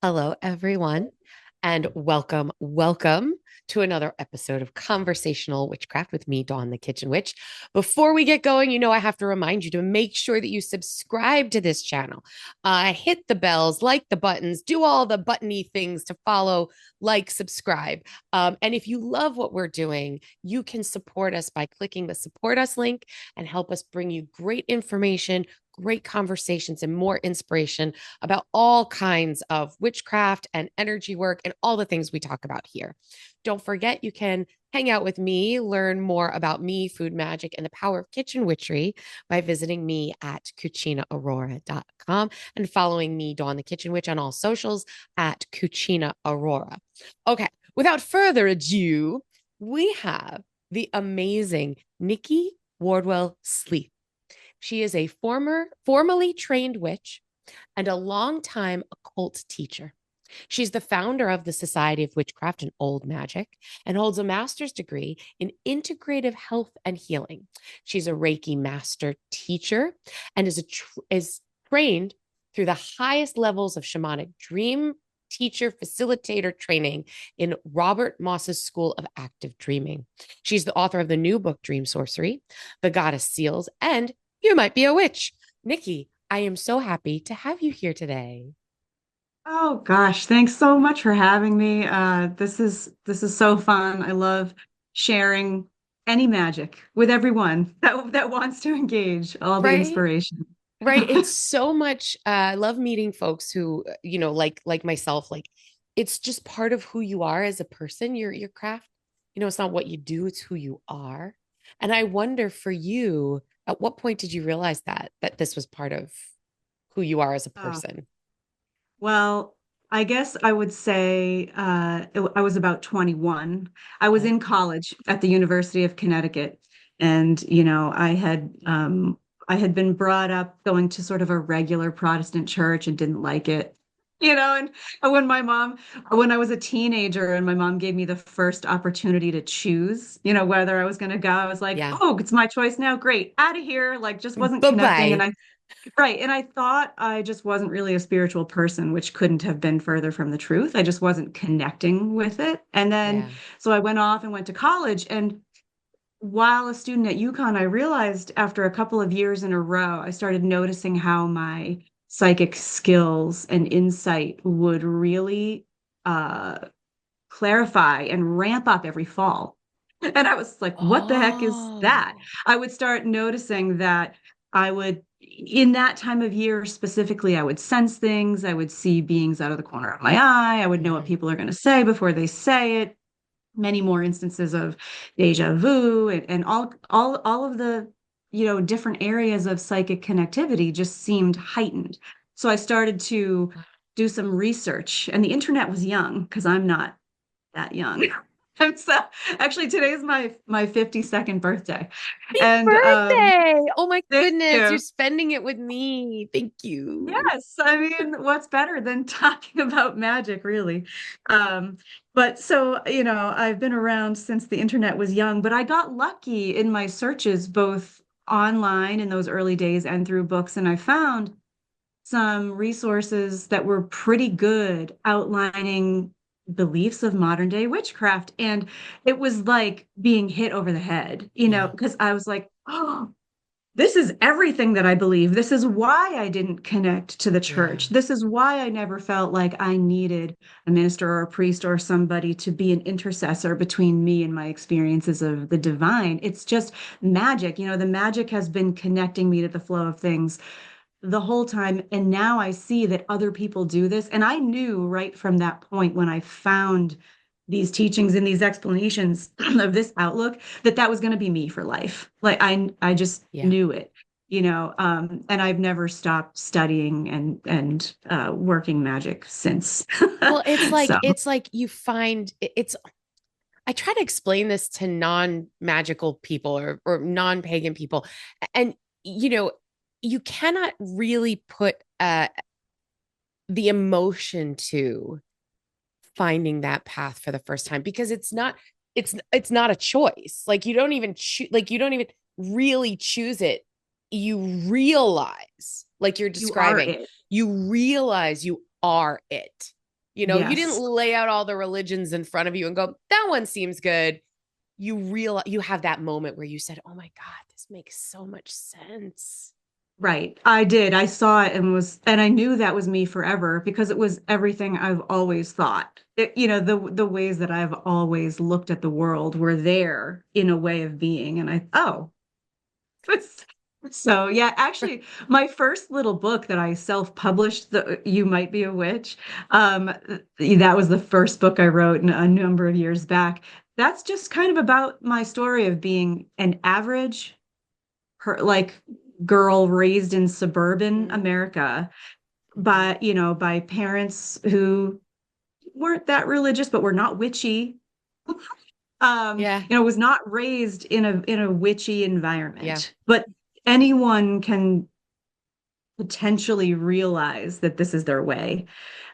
Hello, everyone, and welcome to another episode of Conversational Witchcraft with me, Dawn the Kitchen Witch. Before we get going, I have to remind you to make sure that you subscribe to this channel. Hit the bells, like the buttons, do all the buttony things to follow, like, subscribe. And if you love what we're doing, you can support us by clicking the Support Us link and help us bring you great information, great conversations, and more inspiration about all kinds of witchcraft and energy work and all the things we talk about here. Don't forget, you can hang out with me, learn more about me, food magic, and the power of kitchen witchery by visiting me at cucinaaurora.com and following me, Dawn the Kitchen Witch, on all socials at Cucina Aurora. Okay, without further ado, we have the amazing Nikki Wardwell Sleath. She is a formally trained witch and a longtime occult teacher. She's the founder of the Society of Witchcraft and Old Magic and holds a master's degree in Integrative Health and Healing. She's a Reiki Master teacher and is trained through the highest levels of shamanic dream teacher facilitator training in Robert Moss's School of Active Dreaming. She's the author of the new book, Dream Sorcery, The Goddess Seals, and You Might Be a Witch. Nikki, I am so happy to have you here today. Oh gosh, thanks so much for having me. This is so fun. I love sharing any magic with everyone that wants to engage all the Right? inspiration. Right. It's so much I love meeting folks who, like myself, like it's just part of who you are as a person, your craft. It's not what you do, it's who you are. And I wonder for you, at what point did you realize that this was part of who you are as a Oh, person? well, I guess I would say I was about 21. I was Oh, in college at the University of Connecticut, and I had been brought up going to sort of a regular Protestant church and didn't like it. And when I was a teenager and my mom gave me the first opportunity to choose, whether I was going to go, I was like, yeah. oh, it's my choice now. Great. Out of here. Like, just wasn't connecting. Bye-bye. Right. And I thought I just wasn't really a spiritual person, which couldn't have been further from the truth. I just wasn't connecting with it. And then, Yeah. so I went off and went to college. And while a student at UConn, I realized after a couple of years in a row, I started noticing how my psychic skills and insight would really uh, clarify and ramp up every fall. And I was like, what the heck is that? Oh. I would start noticing that in that time of year specifically, I would sense things. I would see beings out of the corner of my eye. I would know what Mhm. people are going to say before they say it. Many more instances of deja vu and all of the, different areas of psychic connectivity just seemed heightened. So I started to do some research, and the internet was young because I'm not that young. And so actually today is my 52nd birthday. Happy And birthday. Oh my thank goodness. You're you. spending it with me. Thank you. Yes, I mean, what's better than talking about magic, really? But so, I've been around since the internet was young, but I got lucky in my searches, both online in those early days and through books, and I found some resources that were pretty good outlining beliefs of modern day witchcraft. And it was like being hit over the head, Yeah. because I was like, oh, this is everything that I believe. This is why I didn't connect to the Yeah. church. This is why I never felt like I needed a minister or a priest or somebody to be an intercessor between me and my experiences of the divine. It's just magic. The magic has been connecting me to the flow of things the whole time. And now I see that other people do this. And I knew right from that point when I found these teachings and these explanations of this outlook that was going to be me for life. Like I just Yeah. knew it, and I've never stopped studying and working magic since. Well, it's So, like it's like you find it's I try to explain this to non-magical people or non-pagan people. And you know, you cannot really put the emotion to finding that path for the first time because it's not a choice. Like you don't even choose, like you don't even really choose it. You realize, like you're you are describing, it. you realize you are it. You didn't Yes. lay out all the religions in front of you and go, that one seems good. You have that moment where you said, oh my God, this makes so much sense. Right. I did. I saw it and I knew that was me forever because it was everything I've always thought. The ways that I've always looked at the world were there in a way of being. And so yeah, actually, my first little book that I self-published, the You Might Be a Witch, that was the first book I wrote a number of years back. That's just kind of about my story of being an average like girl raised in suburban Mm-hmm. America by parents who weren't that religious but were not witchy. Yeah. Was not raised in a witchy Yeah. environment. But anyone can potentially realize that this is their way.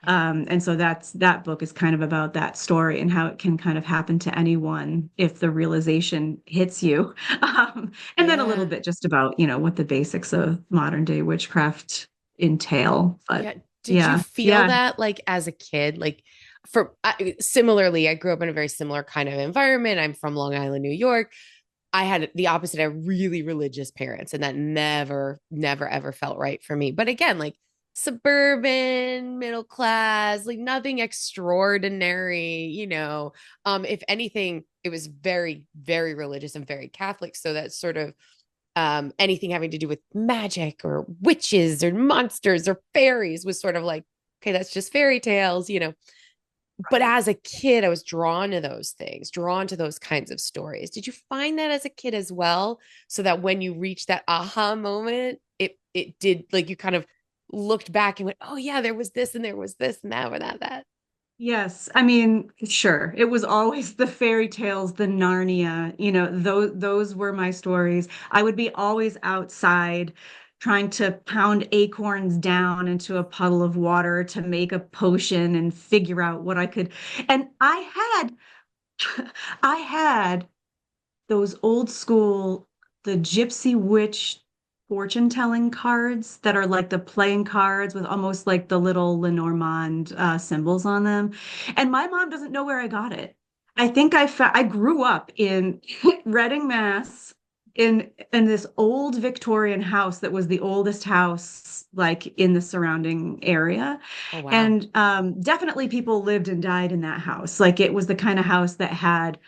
And so that book is kind of about that story and how it can kind of happen to anyone if the realization hits you. And then a little Yeah. bit just about, what the basics of modern day witchcraft entail. But Yeah. Did you yeah, feel yeah. that like as a kid? Like similarly, I grew up in a very similar kind of environment. I'm from Long Island, New York. I had the opposite. I had really religious parents, and that never, ever felt right for me. But again, like suburban, middle class, like nothing extraordinary. If anything, it was very, very religious and very Catholic. So that sort of anything having to do with magic or witches or monsters or fairies was sort of like, okay, that's just fairy tales. But Right. as a kid, I was drawn to those things, drawn to those kinds of stories. Did you find that as a kid as well? So that when you reached that aha moment, it did, like, you kind of looked back and went, oh yeah, there was this and there was this and that or that. Yes, I mean, sure. It was always the fairy tales, the Narnia, those were my stories. I would be always outside trying to pound acorns down into a puddle of water to make a potion and figure out what I could. And I had those old school, the Gypsy Witch fortune telling cards that are like the playing cards with almost like the little Lenormand symbols on them. And my mom doesn't know where I got it. I think I grew up in Reading, Mass, in this old Victorian house that was the oldest house like in the surrounding area. Oh wow. And definitely people lived and died in that house. Like it was the kind of house that had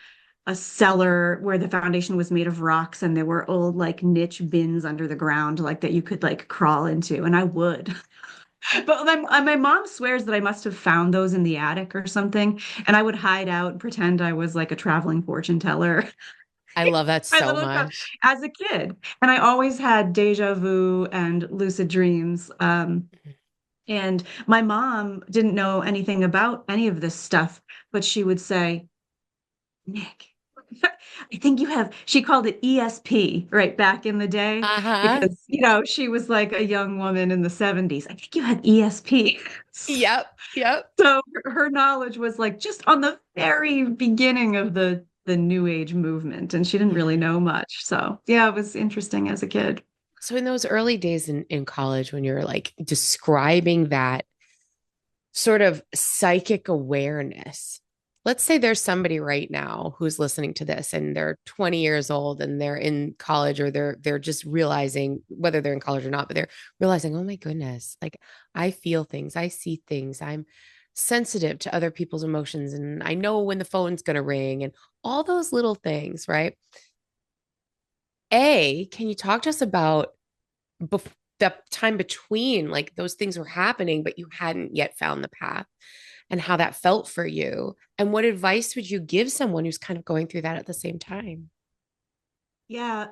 a cellar where the foundation was made of rocks and there were old like niche bins under the ground like that you could like crawl into, and I would. But my mom swears that I must have found those in the attic or something, and I would hide out and pretend I was like a traveling fortune teller. I love that I so little much. as a kid, and I always had deja vu and lucid dreams. And my mom didn't know anything about any of this stuff, but she would say, Nick, I think you have, she called it ESP right back in the day Uh-huh. because, she was like a young woman in the 70s. I think you have ESP. Yep. Yep. So her knowledge was like just on the very beginning of the new age movement, and she didn't really Yeah. know much. So yeah, it was interesting as a kid. So in those early days in college, when you're like describing that sort of psychic awareness. Let's say there's somebody right now who's listening to this and they're 20 years old and they're in college, or they're just realizing, whether they're in college or not, but they're realizing, oh my goodness, like I feel things, I see things, I'm sensitive to other people's emotions, and I know when the phone's going to ring and all those little things, right? Can you talk to us about the time between, like, those things were happening, but you hadn't yet found the path, and how that felt for you? And what advice would you give someone who's kind of going through that at the same time? Yeah,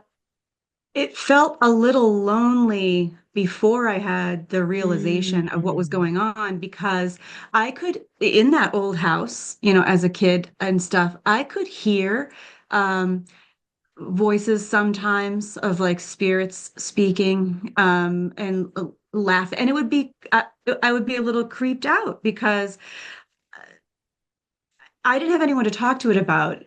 it felt a little lonely before I had the realization of what was Mm. going on because I could, in that old house, as a kid and stuff, I could hear um, voices sometimes of like spirits speaking and laugh. And it would be, I would be a little creeped out because I didn't have anyone to talk to it about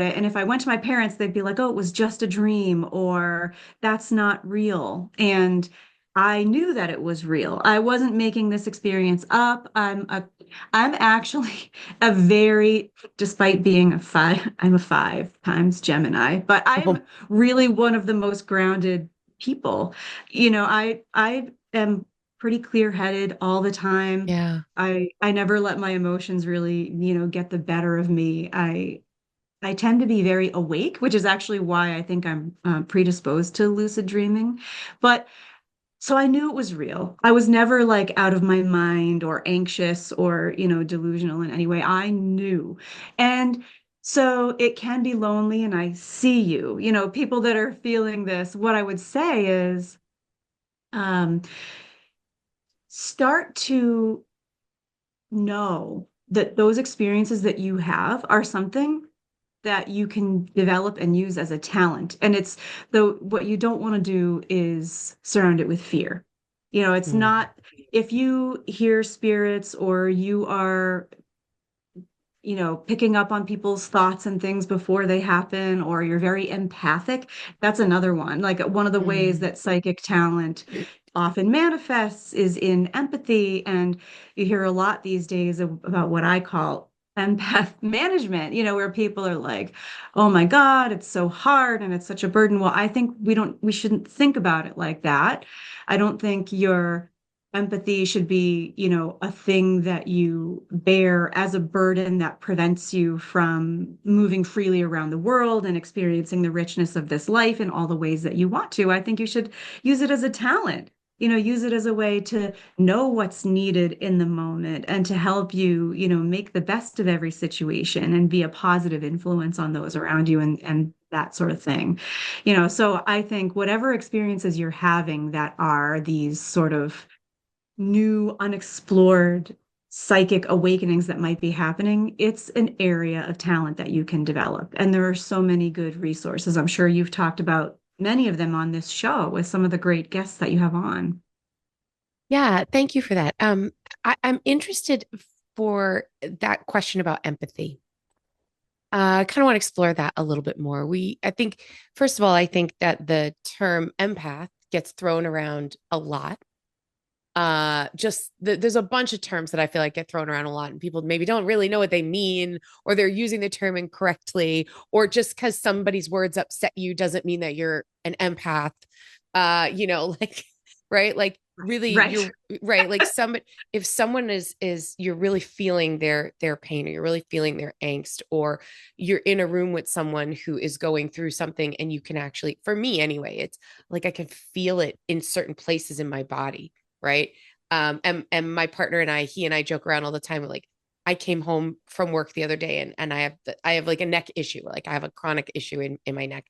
it. And if I went to my parents, they'd be like, "Oh, it was just a dream," or "That's not real." And I knew that it was real. I wasn't making this experience up. I'm actually a very, despite being a five, I'm a 5 times Gemini, but Oh, I'm really one of the most grounded people. I am pretty clear-headed all the time. yeah. I never let my emotions really, get the better of me. I tend to be very awake, which is actually why I think I'm predisposed to lucid dreaming. But so I knew it was real. I was never like out of my mind or anxious or, delusional in any way. I knew. And so it can be lonely, and I see you, people that are feeling this. What I would say is um, start to know that those experiences that you have are something that you can develop and use as a talent. And it's the what you don't want to do is surround it with fear. It's Mm. not if you hear spirits or you are, picking up on people's thoughts and things before they happen, or you're very empathic. That's another one. Like one of the ways Mm. that psychic talent often manifests is in empathy. And you hear a lot these days about what I call empath management, where people are like, oh my God, it's so hard and it's such a burden. Well, I think we shouldn't think about it like that. I don't think your empathy should be, a thing that you bear as a burden that prevents you from moving freely around the world and experiencing the richness of this life in all the ways that you want to. I think you should use it as a talent, use it as a way to know what's needed in the moment and to help you, make the best of every situation and be a positive influence on those around you and that sort of thing. So I think whatever experiences you're having that are these sort of new, unexplored psychic awakenings that might be happening, it's an area of talent that you can develop. And there are so many good resources. I'm sure you've talked about many of them on this show with some of the great guests that you have on. Yeah, thank you for that. I'm interested for that question about empathy. I kind of want to explore that a little bit more. I think, first of all, I think that the term empath gets thrown around a lot. There's a bunch of terms that I feel like get thrown around a lot, and people maybe don't really know what they mean, or they're using the term incorrectly, or just because somebody's words upset you doesn't mean that you're an empath. Like, right? Like, really, Right. you're right. Like, if someone is you're really feeling their pain, or you're really feeling their angst, or you're in a room with someone who is going through something, and you can actually, for me anyway, it's like I can feel it in certain places in my body, right? And my partner and he and I joke around all the time. Like, I came home from work the other day, and I have like a neck issue. Like, I have a chronic issue in my neck.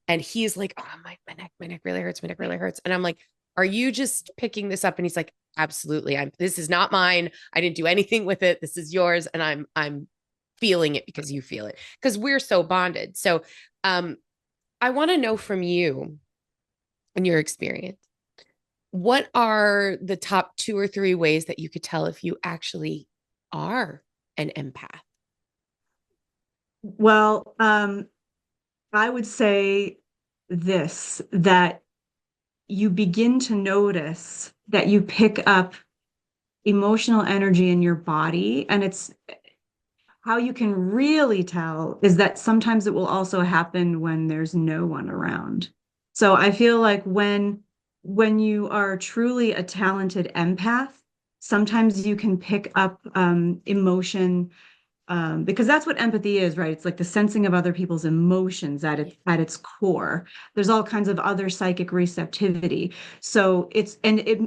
And he's like, oh, my neck really hurts. My neck really hurts. And I'm like, are you just picking this up? And he's like, absolutely. This is not mine. I didn't do anything with it. This is yours. And I'm feeling it because you feel it, because we're so bonded. So, um, I want to know from you and your experience, what are the top 2 or 3 ways that you could tell if you actually are an empath? Well, I would say this, that you begin to notice that you pick up emotional energy in your body. And it's how you can really tell is that sometimes it will also happen when there's no one around. So I feel like when you are truly a talented empath, sometimes you can pick up emotion, because that's what empathy is, right? It's like the sensing of other people's emotions at its core. There's all kinds of other psychic receptivity. So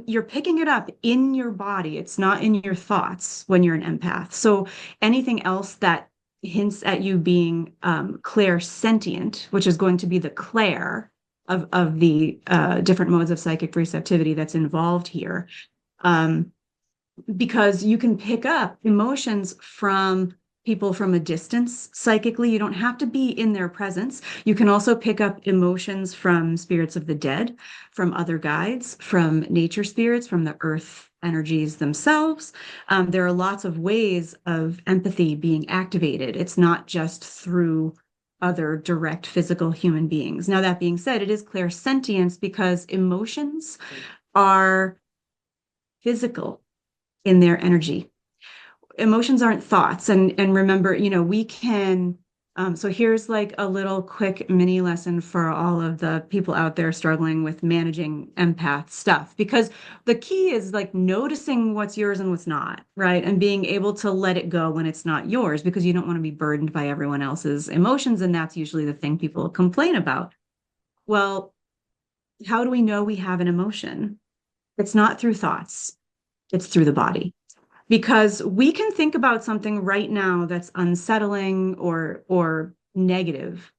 you're picking it up in your body. It's not in your thoughts when you're an empath. So anything else that hints at you being clairsentient, which is going to be the clair of the different modes of psychic receptivity that's involved here. Um, because you can pick up emotions from people from a distance psychically. You don't have to be in their presence. You can also pick up emotions from spirits of the dead, from other guides, from nature spirits, from the earth energies themselves. There are lots of ways of empathy being activated. It's not just through other direct physical human beings. Now, that being said, it is clairsentience because emotions are physical in their energy. Emotions aren't thoughts. And remember, we can so here's like a little quick mini lesson for all of the people out there struggling with managing empath stuff, because the key is like noticing what's yours and what's not, right? And being able to let it go when it's not yours, because you don't want to be burdened by everyone else's emotions. And that's usually the thing people complain about. Well, how do we know we have an emotion? It's not through thoughts, it's through the body. Because we can think about something right now that's unsettling or negative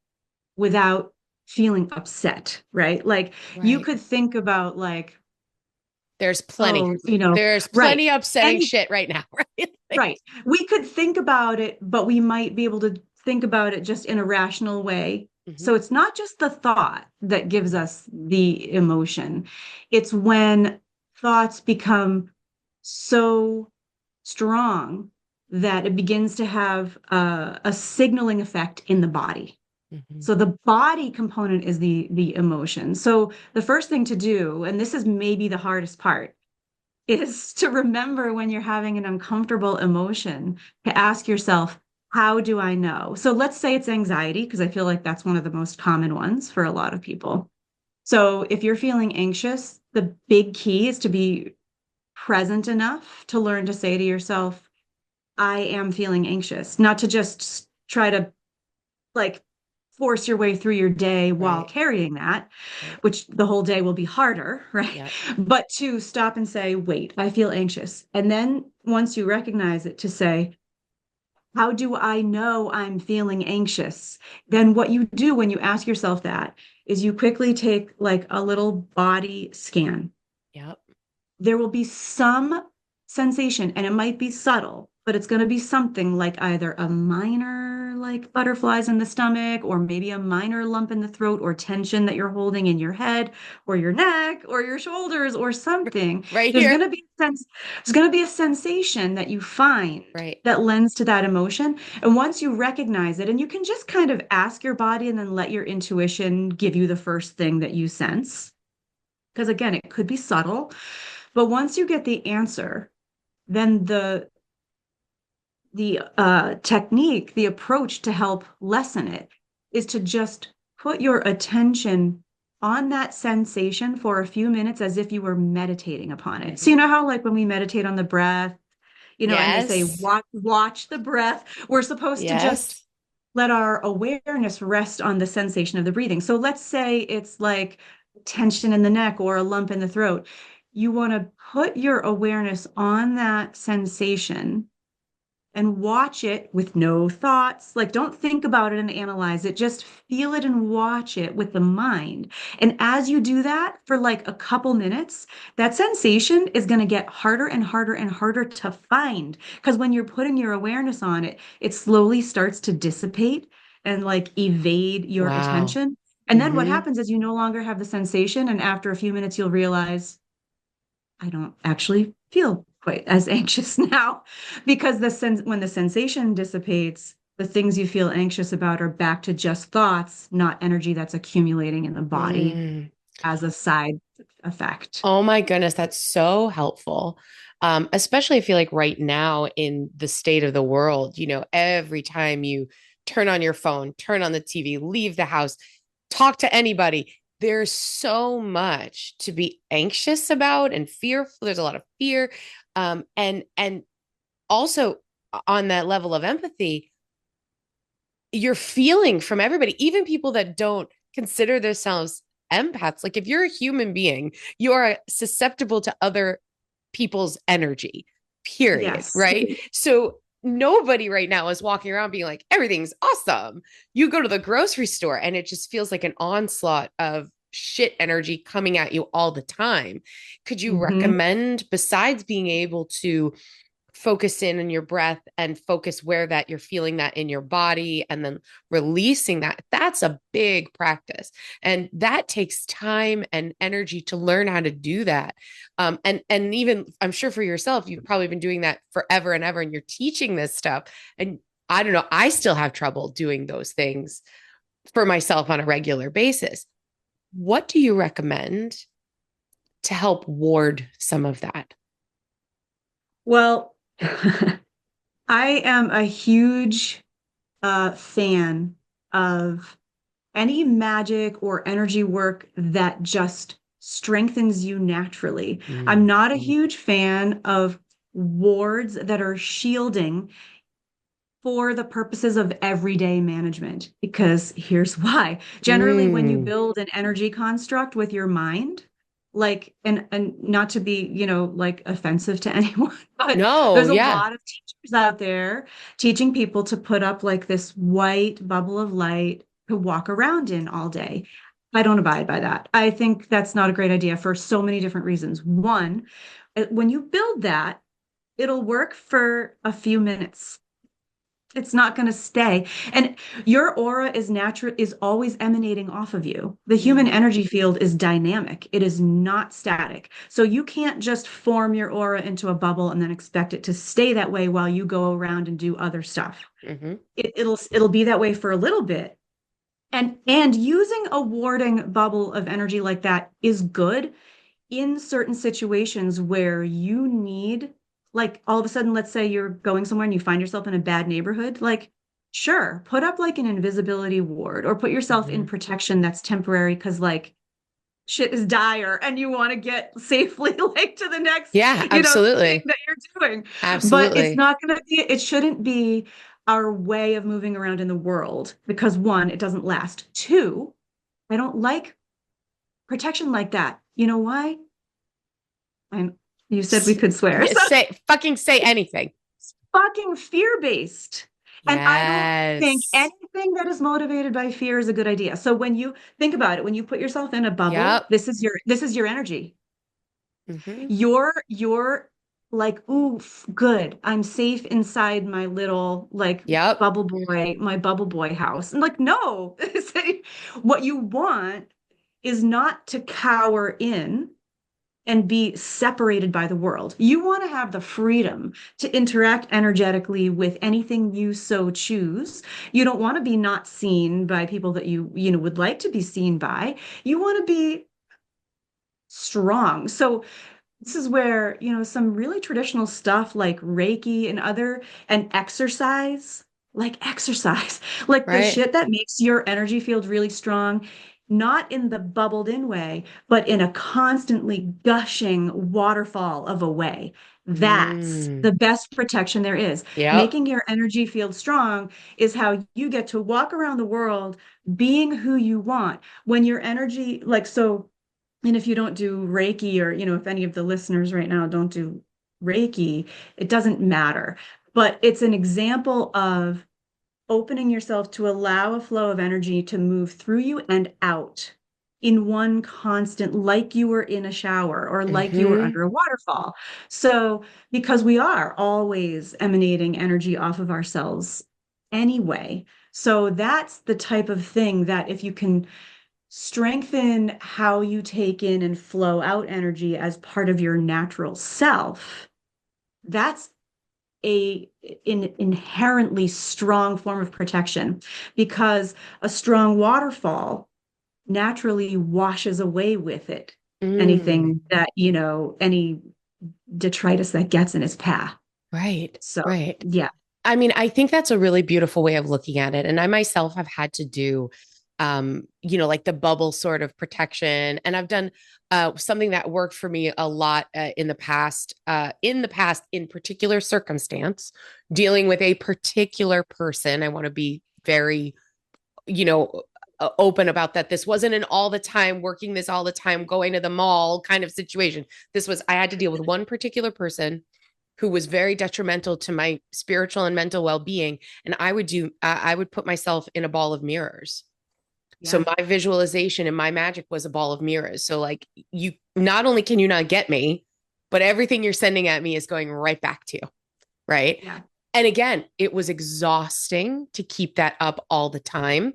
without feeling upset, right? Like you Right. could think about like, There's plenty. oh, There's right. plenty upsetting Any shit right now, right? Like, right. We could think about it, but we might be able to think about it just in a rational way. mhm. So it's not just the thought that gives us the emotion. It's when thoughts become so strong that it begins to have a signaling effect in the body. Mhm. So the body component is the emotion. So the first thing to do, and this is maybe the hardest part, is to remember when you're having an uncomfortable emotion to ask yourself, how do I know? So let's say it's anxiety, because I feel like that's one of the most common ones for a lot of people. So if you're feeling anxious, the big key is to be present enough to learn to say to yourself, I am feeling anxious, not to just try to like force your way through your day while Right. carrying that, Right. which the whole day will be harder, right? Yep. But to stop and say, wait, I feel anxious. And then once you recognize it, to say, how do I know I'm feeling anxious? Then what you do when you ask yourself that is you quickly take like a little body scan. Yep. There will be some sensation, and it might be subtle, but it's going to be something like either a minor, like butterflies in the stomach, or maybe a minor lump in the throat, or tension that you're holding in your head or your neck or your shoulders or something. Right There's here. going to be there's going to be a sensation that you find Right. that lends to that emotion. And once you recognize it, and you can just kind of ask your body and then let your intuition give you the first thing that you sense. Because again, it could be subtle, but once you get the answer, then the technique, the approach to help lessen it is to just put your attention on that sensation for a few minutes as if you were meditating upon it. So you Mhm. know how like when we meditate on the breath, and they say Yes. watch the breath, we're supposed to just Yes. let our awareness rest on the sensation of the breathing. So let's say it's like tension in the neck or a lump in the throat. You want to put your awareness on that sensation and watch it with no thoughts. Like, don't think about it and analyze it. Just feel it and watch it with the mind. And as you do that for like a couple minutes, that sensation is going to get harder and harder and harder to find. Because when you're putting your awareness on it, it slowly starts to dissipate and like evade your Wow. attention. And then what hmm happens is you no longer have the sensation. And after a few minutes, you'll realize, I don't actually feel quite as anxious now, because when the sensation dissipates, the things you feel anxious about are back to just thoughts, not energy that's accumulating in the body Mm. as a side effect. Oh my goodness, that's so helpful. Especially I feel like right now in the state of the world, every time you turn on your phone, turn on the TV, leave the house, talk to anybody, there's so much to be anxious about and fearful. There's a lot of fear. And also on that level of empathy, you're feeling from everybody, even people that don't consider themselves empaths. Like if you're a human being, you are susceptible to other people's energy, period. Yes. Right. So nobody right now is walking around being like, everything's awesome. You go to the grocery store and it just feels like an onslaught of shit energy coming at you all the time. Could you hmm recommend, besides being able to focus in on your breath and focus where that you're feeling that in your body and then releasing that, that's a big practice, and that takes time and energy to learn how to do that. And even I'm sure for yourself you've probably been doing that forever and ever, and you're teaching this stuff, and I don't know, I still have trouble doing those things for myself on a regular basis. What do you recommend to help ward some of that? Well, I am a huge fan of any magic or energy work that just strengthens you naturally. I'm Mm. not a huge fan of wards that are shielding for the purposes of everyday management, because here's why. Generally, when you Mm. build an energy construct with your mind, like, and not to be, like offensive to anyone, but No, there's a yeah. lot of teachers out there teaching people to put up like this white bubble of light to walk around in all day. I don't abide by that. I think that's not a great idea for so many different reasons. One, when you build that, it'll work for a few minutes. It's not going to stay. And your aura is always emanating off of you. The human Mm. energy field is dynamic. It is not static. So you can't just form your aura into a bubble and then expect it to stay that way while you go around and do other stuff. Hmm. It'll be that way for a little bit. And using a warding bubble of energy like that is good in certain situations where you need, like, all of a sudden, let's say you're going somewhere and you find yourself in a bad neighborhood, like, sure, put up like an invisibility ward or put yourself in Hmm. protection that's temporary because, like, shit is dire and you want to get safely, like, to the next, Yeah, thing absolutely. that you're doing. But it's Absolutely. not going to be, it shouldn't be our way of moving around in the world because, one, it doesn't last. Two, I don't like protection like that. You know why? I'm, you said we S- could swear. yeah, So say anything. it's fucking fear-based. And I don't think Yes. anything that is motivated by fear is a good idea. So when you think about it, when you put yourself in a bubble, Yep. this is your energy. Hmm. You're like, ooh, good. I'm safe inside my little like Yep. my bubble boy house. And like, no, what you want is not to cower in and be separated by the world. You want to have the freedom to interact energetically with anything you so choose. You don't want to be not seen by people that you would like to be seen by. You want to be strong. So this is where, some really traditional stuff like Reiki and exercise, like the Right. shit that makes your energy field really strong, not in the bubbled in way, but in a constantly gushing waterfall of a way. That's Mm. the best protection there is. Yep. Making your energy field strong is how you get to walk around the world being who you want. When your energy, like, so, and if you don't do Reiki, or, if any of the listeners right now don't do Reiki, it doesn't matter. But it's an example of opening yourself to allow a flow of energy to move through you and out in one constant, like you were in a shower or like you were Hmm. under a waterfall. So, because we are always emanating energy off of ourselves anyway. So, that's the type of thing that if you can strengthen how you take in and flow out energy as part of your natural self, that's an inherently strong form of protection, because a strong waterfall naturally washes away with it Mm. anything that, any detritus that gets in its path. Right. So, Right. yeah. I mean, I think that's a really beautiful way of looking at it. And I myself have had to do, like the bubble sort of protection. And I've done something that worked for me a lot in particular circumstance, dealing with a particular person. I want to be very, you know, open about that. This wasn't an all the time working this all the time, going to the mall kind of situation. I had to deal with one particular person who was very detrimental to my spiritual and mental well-being, and I would put myself in a ball of mirrors. So Yeah. my visualization and my magic was a ball of mirrors. So like, you not only can you not get me, but everything you're sending at me is going right back to you, right? Yeah. And again, it was exhausting to keep that up all the time.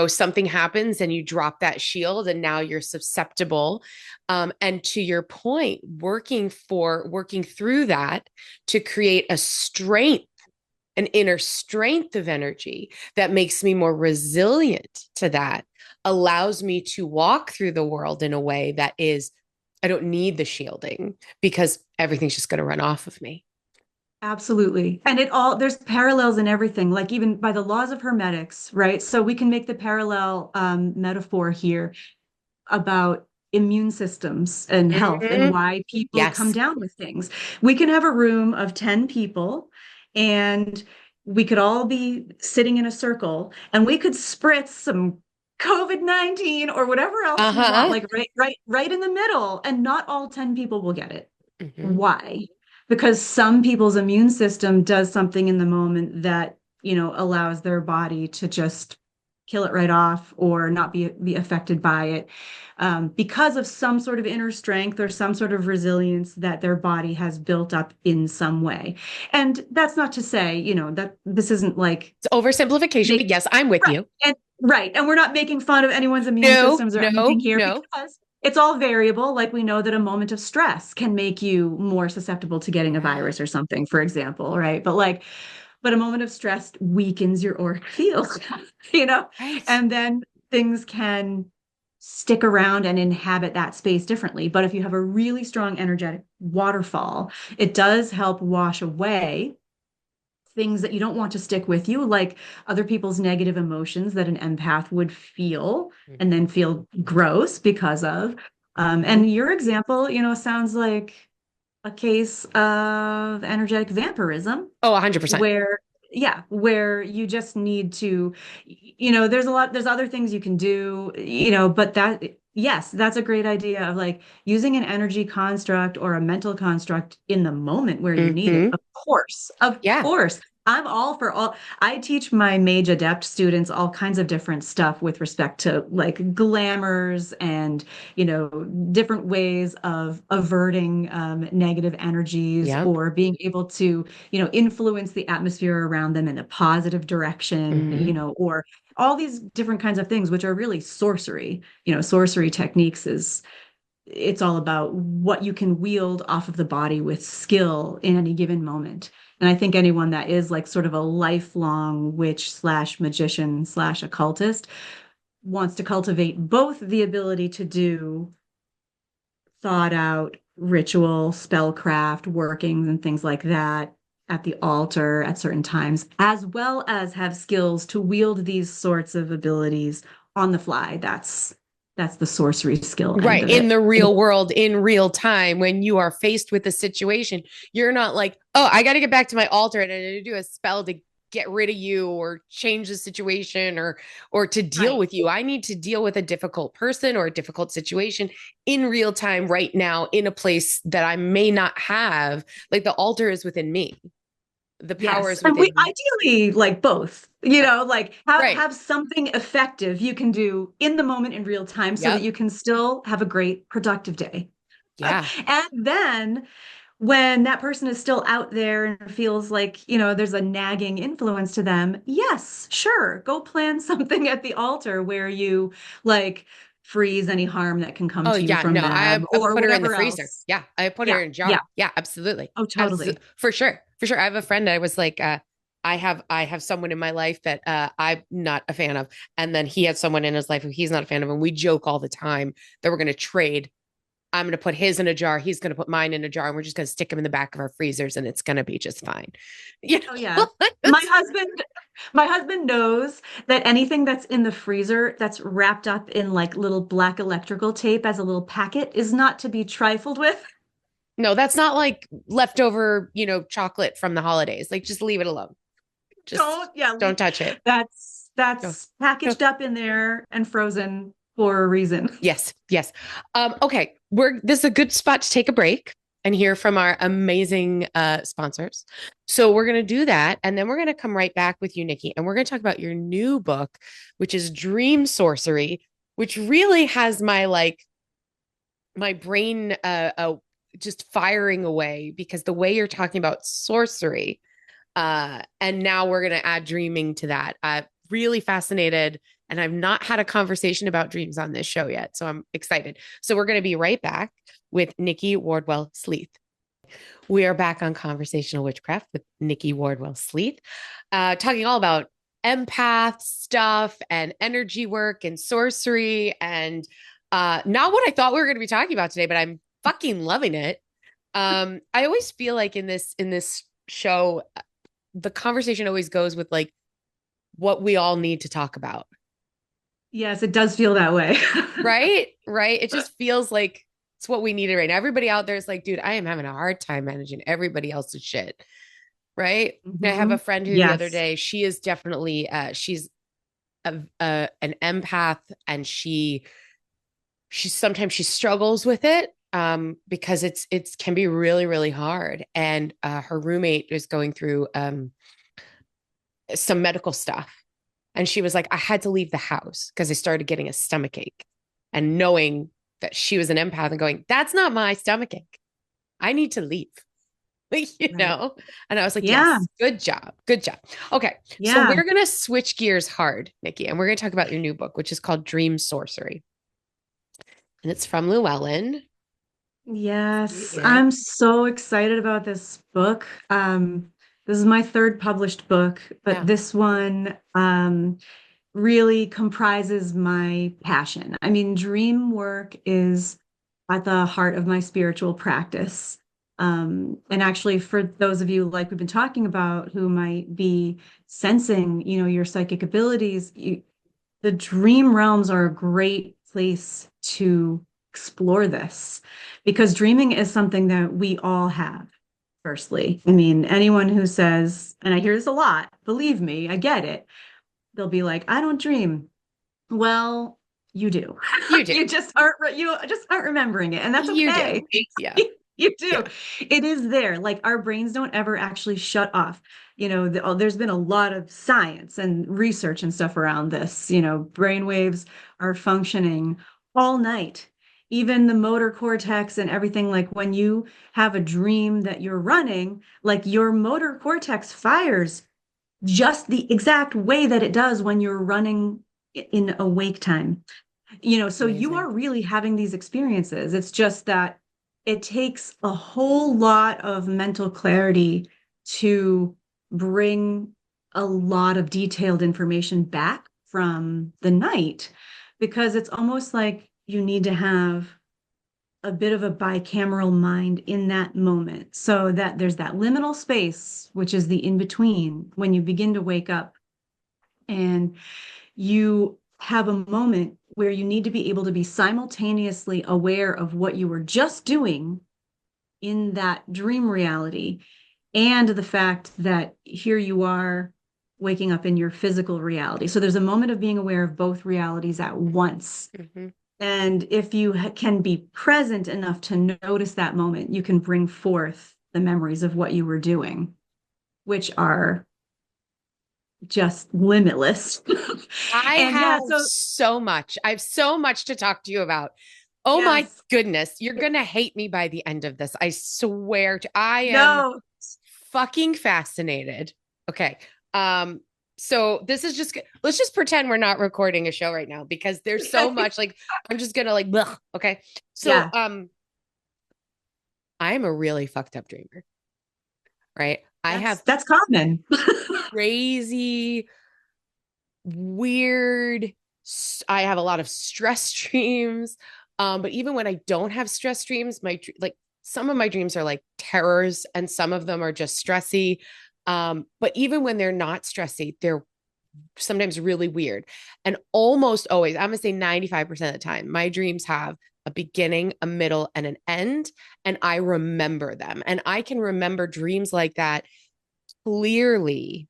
Something happens and you drop that shield and now you're susceptible. And to your point, working through that to create a strength, an inner strength of energy that makes me more resilient to that, allows me to walk through the world in a way that is I don't need the shielding because everything's just going to run off of me. Absolutely. And there's parallels in everything, like even by the laws of hermetics, right? So we can make the parallel metaphor here about immune systems and health and Mhm. why people come Yes. down with things. We can have a room of 10 people and we could all be sitting in a circle and we could spritz some COVID-19 or whatever else we want, Uh-huh. like right in the middle, and not all 10 people will get it. Hmm. Why? Because some people's immune system does something in the moment that, allows their body to just kill it right off or not be affected by it, because of some sort of inner strength or some sort of resilience that their body has built up in some way. And that's not to say, that this isn't like It's oversimplification, make but yes, I'm with right. you. And we're not making fun of anyone's immune No, systems or anything no, here no. because it's all variable. Like we know that a moment of stress can make you more susceptible to getting a Yeah. virus or something, for example, right? But a moment of stress weakens your auric field, you know, Right. and then things can stick around and inhabit that space differently. But if you have a really strong energetic waterfall, it does help wash away things that you don't want to stick with you, like other people's negative emotions that an empath would feel and then feel gross because of. Mhm. And your example, sounds like a case of energetic vampirism Oh, 100%. where where you just need to, there's other things you can do, but yes, that's a great idea of like using an energy construct or a mental construct in the moment where you need it. Hmm. Of Yeah. course. I'm all for all. I teach my mage adept students all kinds of different stuff with respect to like glamours and, different ways of averting negative energies Yep. or being able to, influence the atmosphere around them in a positive direction, Hmm. or all these different kinds of things, which are really sorcery. Sorcery techniques it's all about what you can wield off of the body with skill in any given moment. And I think anyone that is like sort of a lifelong witch slash magician slash occultist wants to cultivate both the ability to do thought out ritual, spellcraft, workings, and things like that at the altar at certain times, as well as have skills to wield these sorts of abilities on the fly. That's the sorcery skill end Right. of In it. the real world, in real time, when you are faced with a situation, you're not like, oh, I got to get back to my altar and I need to do a spell to get rid of you or change the situation or to deal Right. with you. I need to deal with a difficult person or a difficult situation in real time right now in a place that I may not have. Like the altar is within me. The power Yes. is And we within me. ideally like both, Right. like Right. have something effective you can do in the moment in real time so that Yep. you can still have a great productive day. Yeah. And then when that person is still out there and feels like, there's a nagging influence to them, yes, sure, go plan something at the altar where you like freeze any harm that can come Oh to you yeah, from no, them I or put her in the whatever freezer. else. Yeah, I put Yeah, her in a yeah. jar. Yeah, absolutely. Oh, totally. For sure. For sure. I have a friend that I was like, I have someone in my life that I'm not a fan of. And then he had someone in his life who he's not a fan of. And we joke all the time that we're gonna trade. I'm gonna put his in a jar, he's gonna put mine in a jar, and we're just gonna stick them in the back of our freezers and it's gonna be just fine. You Oh know? yeah. My husband my husband knows that anything that's in the freezer that's wrapped up in like little black electrical tape as a little packet is not to be trifled with. No, that's not like leftover, chocolate from the holidays. Like just leave it alone. Just Yeah, don't touch it. No, that's no. packaged up in there and frozen for a reason. Yes, yes. Okay, this is a good spot to take a break and hear from our amazing sponsors. So we're gonna do that, and then we're gonna come right back with you, Nikki, and we're gonna talk about your new book, which is Dream Sorcery, which really has my brain just firing away because the way you're talking about sorcery, and now we're gonna add dreaming to that. Really fascinated, and I've not had a conversation about dreams on this show yet, so I'm excited. So we're gonna be right back with Nikki Wardwell Sleath. We are back on Conversational Witchcraft with Nikki Wardwell Sleath, talking all about empath stuff and energy work and sorcery and not what I thought we were going to be talking about today, but I'm fucking loving it. I always feel like in this show, the conversation always goes with like what we all need to talk about. Yes, it does feel that way. Right? Right. It just feels like it's what we needed right now. Everybody out there is like, dude, I am having a hard time managing everybody else's shit. Right. I have a friend who the other Yes. day, she is definitely she's an empath, and she sometimes she struggles with it because it's can be really, really hard. And her roommate is going through some medical stuff. And she was like, I had to leave the house because I started getting a stomach ache. And knowing that she was an empath and going, that's not my stomach ache. I need to leave. You Right. know? And I was like, Yeah. yes, good job. Good job. Okay. So Yeah. we're going to switch gears hard, Nikki, and we're going to talk about your new book, which is called Dream Sorcery. And it's from Llewellyn. Yes. Yeah. I'm so excited about this book. This is my third published book, but Yeah. this one really comprises my passion. I mean, dream work is at the heart of my spiritual practice. And actually, for those of you like we've been talking about who might be sensing, your psychic abilities, the dream realms are a great place to explore this because dreaming is something that we all have. Firstly, I mean, anyone who says, and I hear this a lot, believe me, I get it. They'll be like, I don't dream. Well, you do. You do. You just aren't remembering it, and that's You do. okay. Yeah. You do. Yeah. It is there. Like our brains don't ever actually shut off. There's been a lot of science and research and stuff around this. Brain waves are functioning all night. Even the motor cortex and everything, like when you have a dream that you're running, like your motor cortex fires just the exact way that it does when you're running in awake time. So you Amazing. are really having these experiences. It's just that it takes a whole lot of mental clarity to bring a lot of detailed information back from the night because it's almost like you need to have a bit of a bicameral mind in that moment so that there's that liminal space, which is the in between when you begin to wake up and you have a moment where you need to be able to be simultaneously aware of what you were just doing in that dream reality and the fact that here you are waking up in your physical reality. So there's a moment of being aware of both realities at once. Mm-hmm. And if you can be present enough to notice that moment, you can bring forth the memories of what you were doing, which are just limitless. I And yeah, have so so much. I have so much to talk to you about. Oh my yes, goodness. You're going to hate me by the end of this. I swear to I am no, fucking fascinated. Okay. Um so this is just let's just pretend we're not recording a show right now because there's so much like I'm just going to like blech, okay. So yeah, I am a really fucked up dreamer, right? I have that's common. crazy weird. I have a lot of stress dreams. But even when I don't have stress dreams, like some of my dreams are like terrors and some of them are just stressy. But even when they're not stressy, they're sometimes really weird. And almost always, I'm gonna say 95% of the time, my dreams have a beginning, a middle, and an end. And I remember them. And I can remember dreams like that clearly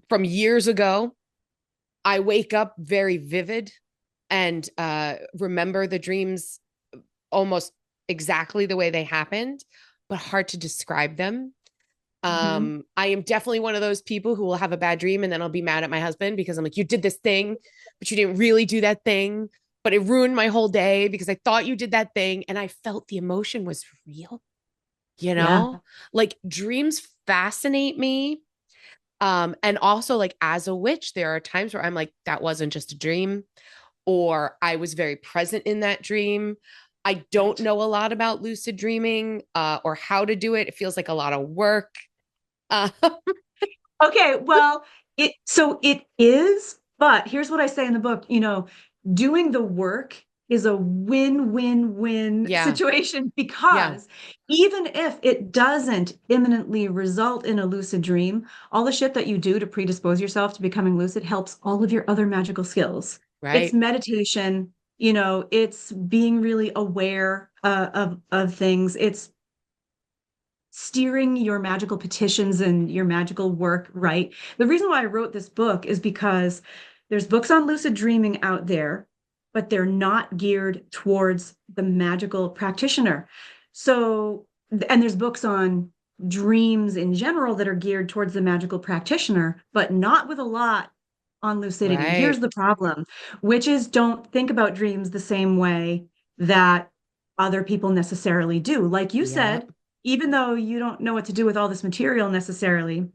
from years ago. I wake up very vivid and remember the dreams almost exactly the way they happened, but hard to describe them. Mhm. I am definitely one of those people who will have a bad dream and then I'll be mad at my husband because I'm like, you did this thing, but you didn't really do that thing. But it ruined my whole day because I thought you did that thing and I felt the emotion was real, you Yeah. know? Like dreams fascinate me. And also like as a witch, there are times where I'm like, that wasn't just a dream, or I was very present in that dream. I don't Right. know a lot about lucid dreaming or how to do it. It feels like a lot of work. Uh, Okay, well, it is, but here's what I say in the book, doing the work is a win-win-win Yeah. situation, Yeah. because even if it doesn't imminently result in a lucid dream, all the shit that you do to predispose yourself to becoming lucid helps all of your other magical skills. It's Right. meditation, it's being really aware of things. It's steering your magical petitions and your magical work right. The reason why I wrote this book is because there's books on lucid dreaming out there, but they're not geared towards the magical practitioner. So, and there's books on dreams in general that are geared towards the magical practitioner, but not with a lot on lucidity. Here's Right. the problem: witches don't think about dreams the same way that other people necessarily do. Like you Yeah. said, even though you don't know what to do with all this material necessarily,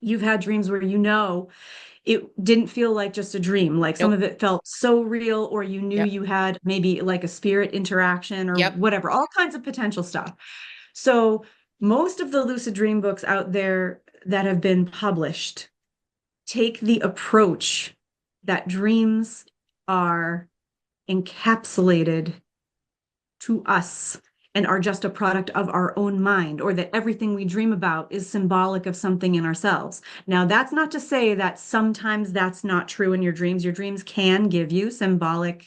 you've had dreams where it didn't feel like just a dream. Like some Nope. of it felt so real, or you knew Yep. you had maybe like a spirit interaction or Yep. whatever, all kinds of potential stuff. So most of the lucid dream books out there that have been published take the approach that dreams are encapsulated to us and are just a product of our own mind, or that everything we dream about is symbolic of something in ourselves. Now, that's not to say that sometimes that's not true in your dreams. Your dreams can give you symbolic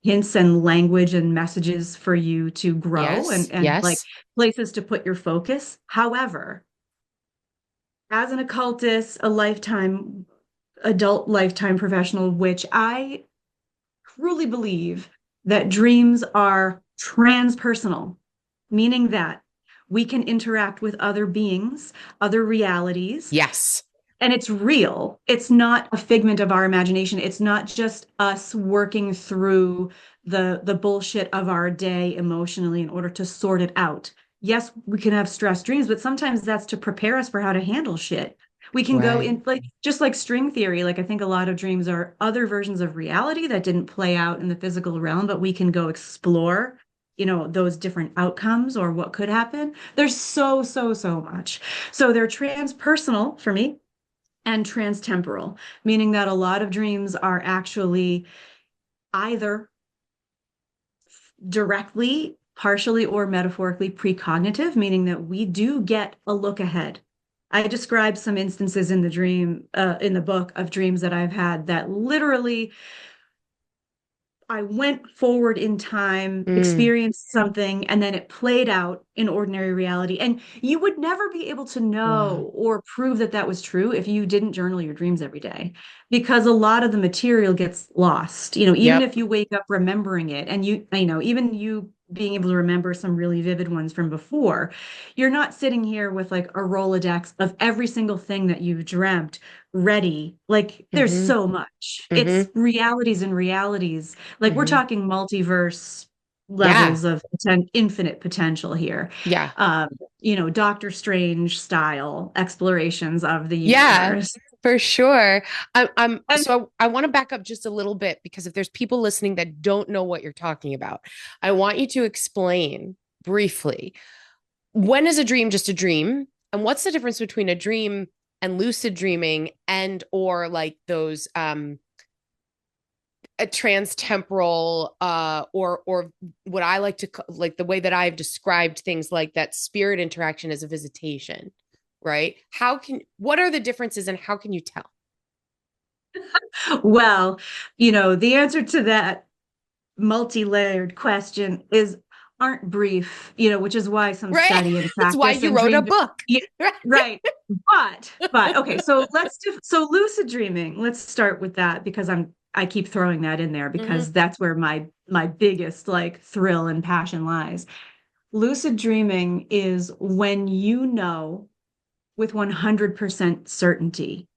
hints and language and messages for you to grow Yes. and like Yes. places to put your focus. However, as an occultist, a lifetime adult lifetime professional, which I truly believe that dreams are transpersonal, meaning that we can interact with other beings, other realities, Yes. and it's real. It's not a figment of our imagination. It's not just us working through the bullshit of our day emotionally in order to sort it out. Yes, we can have stress dreams, but sometimes that's to prepare us for how to handle shit. We can go Right. in like just like string theory. Like I think a lot of dreams are other versions of reality that didn't play out in the physical realm, but we can go explore, those different outcomes or what could happen. There's so much. So they're transpersonal for me and transtemporal, meaning that a lot of dreams are actually either directly, partially, or metaphorically precognitive, meaning that we do get a look ahead. I describe some instances in in the book of dreams that I've had that literally I went forward in time, Mm. experienced something, and then it played out in ordinary reality. And you would never be able to Wow. know or prove that that was true if you didn't journal your dreams every day, because a lot of the material gets lost. Even Yep. if you wake up remembering it, and even you being able to remember some really vivid ones from before, you're not sitting here with like a Rolodex of every single thing that you've dreamt ready. Like there's Mm-hmm. so much. It's Mm-hmm. realities and realities, like we're Mm-hmm. talking multiverse Yeah. levels of infinite potential here. Yeah. Um, Doctor Strange style explorations of the Yeah. universe. For sure. And So I want to back up just a little bit because if there's people listening that don't know what you're talking about, I want you to explain briefly, when is a dream just a dream? And what's the difference between a dream and lucid dreaming and or like those a transtemporal or what I like to like the way that I've described things like that spirit interaction as a visitation, right? What are the differences and how can you tell? well, the answer to that multi-layered question is aren't brief, which is why some Right? study and That's why practice you and wrote a dream. book. Yeah, Right? right. But okay, so so lucid dreaming. Let's start with that because I keep throwing that in there Mm-hmm. because that's where my biggest like thrill and passion lies. Lucid dreaming is when you know with 100% certainty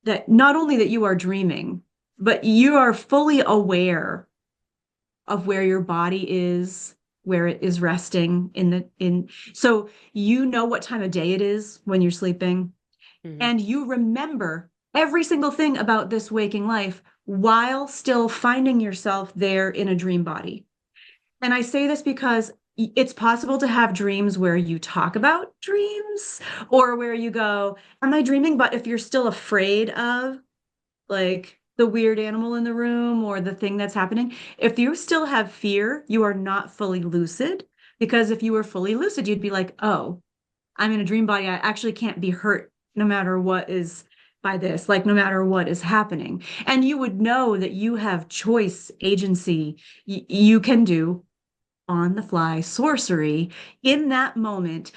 that not only that you are dreaming, but you are fully aware of where your body is, where it is resting so you know what time of day it is when you're sleeping, Mm-hmm. and you remember every single thing about this waking life while still finding yourself there in a dream body. And I say this because it's possible to have dreams where you talk about dreams or where you go, am I dreaming? But if you're still afraid of like the weird animal in the room or the thing that's happening. If you still have fear, you are not fully lucid. Because if you were fully lucid, you'd be like, oh, I'm in a dream body. I actually can't be hurt no matter what is by this, like no matter what is happening. And you would know that you have choice, agency. You can do on the fly sorcery in that moment,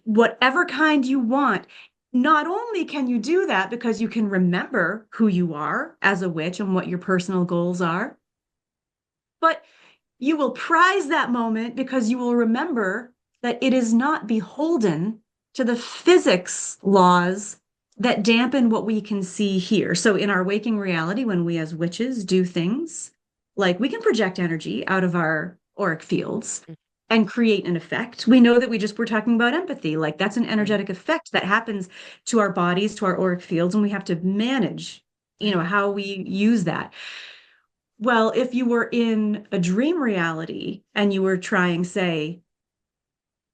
whatever kind you want. Not only can you do that because you can remember who you are as a witch and what your personal goals are, but you will prize that moment because you will remember that it is not beholden to the physics laws that dampen what we can see here. So, in our waking reality, when we as witches do things, like we can project energy out of our auric fields and create an effect. We know that we're talking about empathy, like that's an Mhm. energetic effect that happens to our bodies, to our auric fields, and we have to manage, Right. how we use that. Well, if you were in a dream reality and you were trying, say,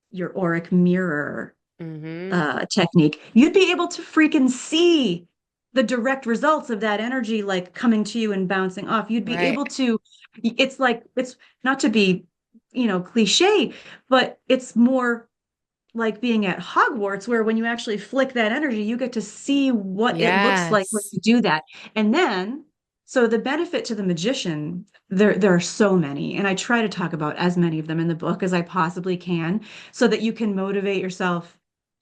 your auric mirror Mm-hmm. technique, you'd be able to freaking see the direct results of that energy, like coming to you and bouncing off. You'd be Right. able to, it's like, it's not to be, cliche, but it's more like being at Hogwarts, where when you actually flick that energy, you get to see what it looks like when Yes. you do that. And then, so the benefit to the magician, there are so many, and I try to talk about as many of them in the book as I possibly can, so that you can motivate yourself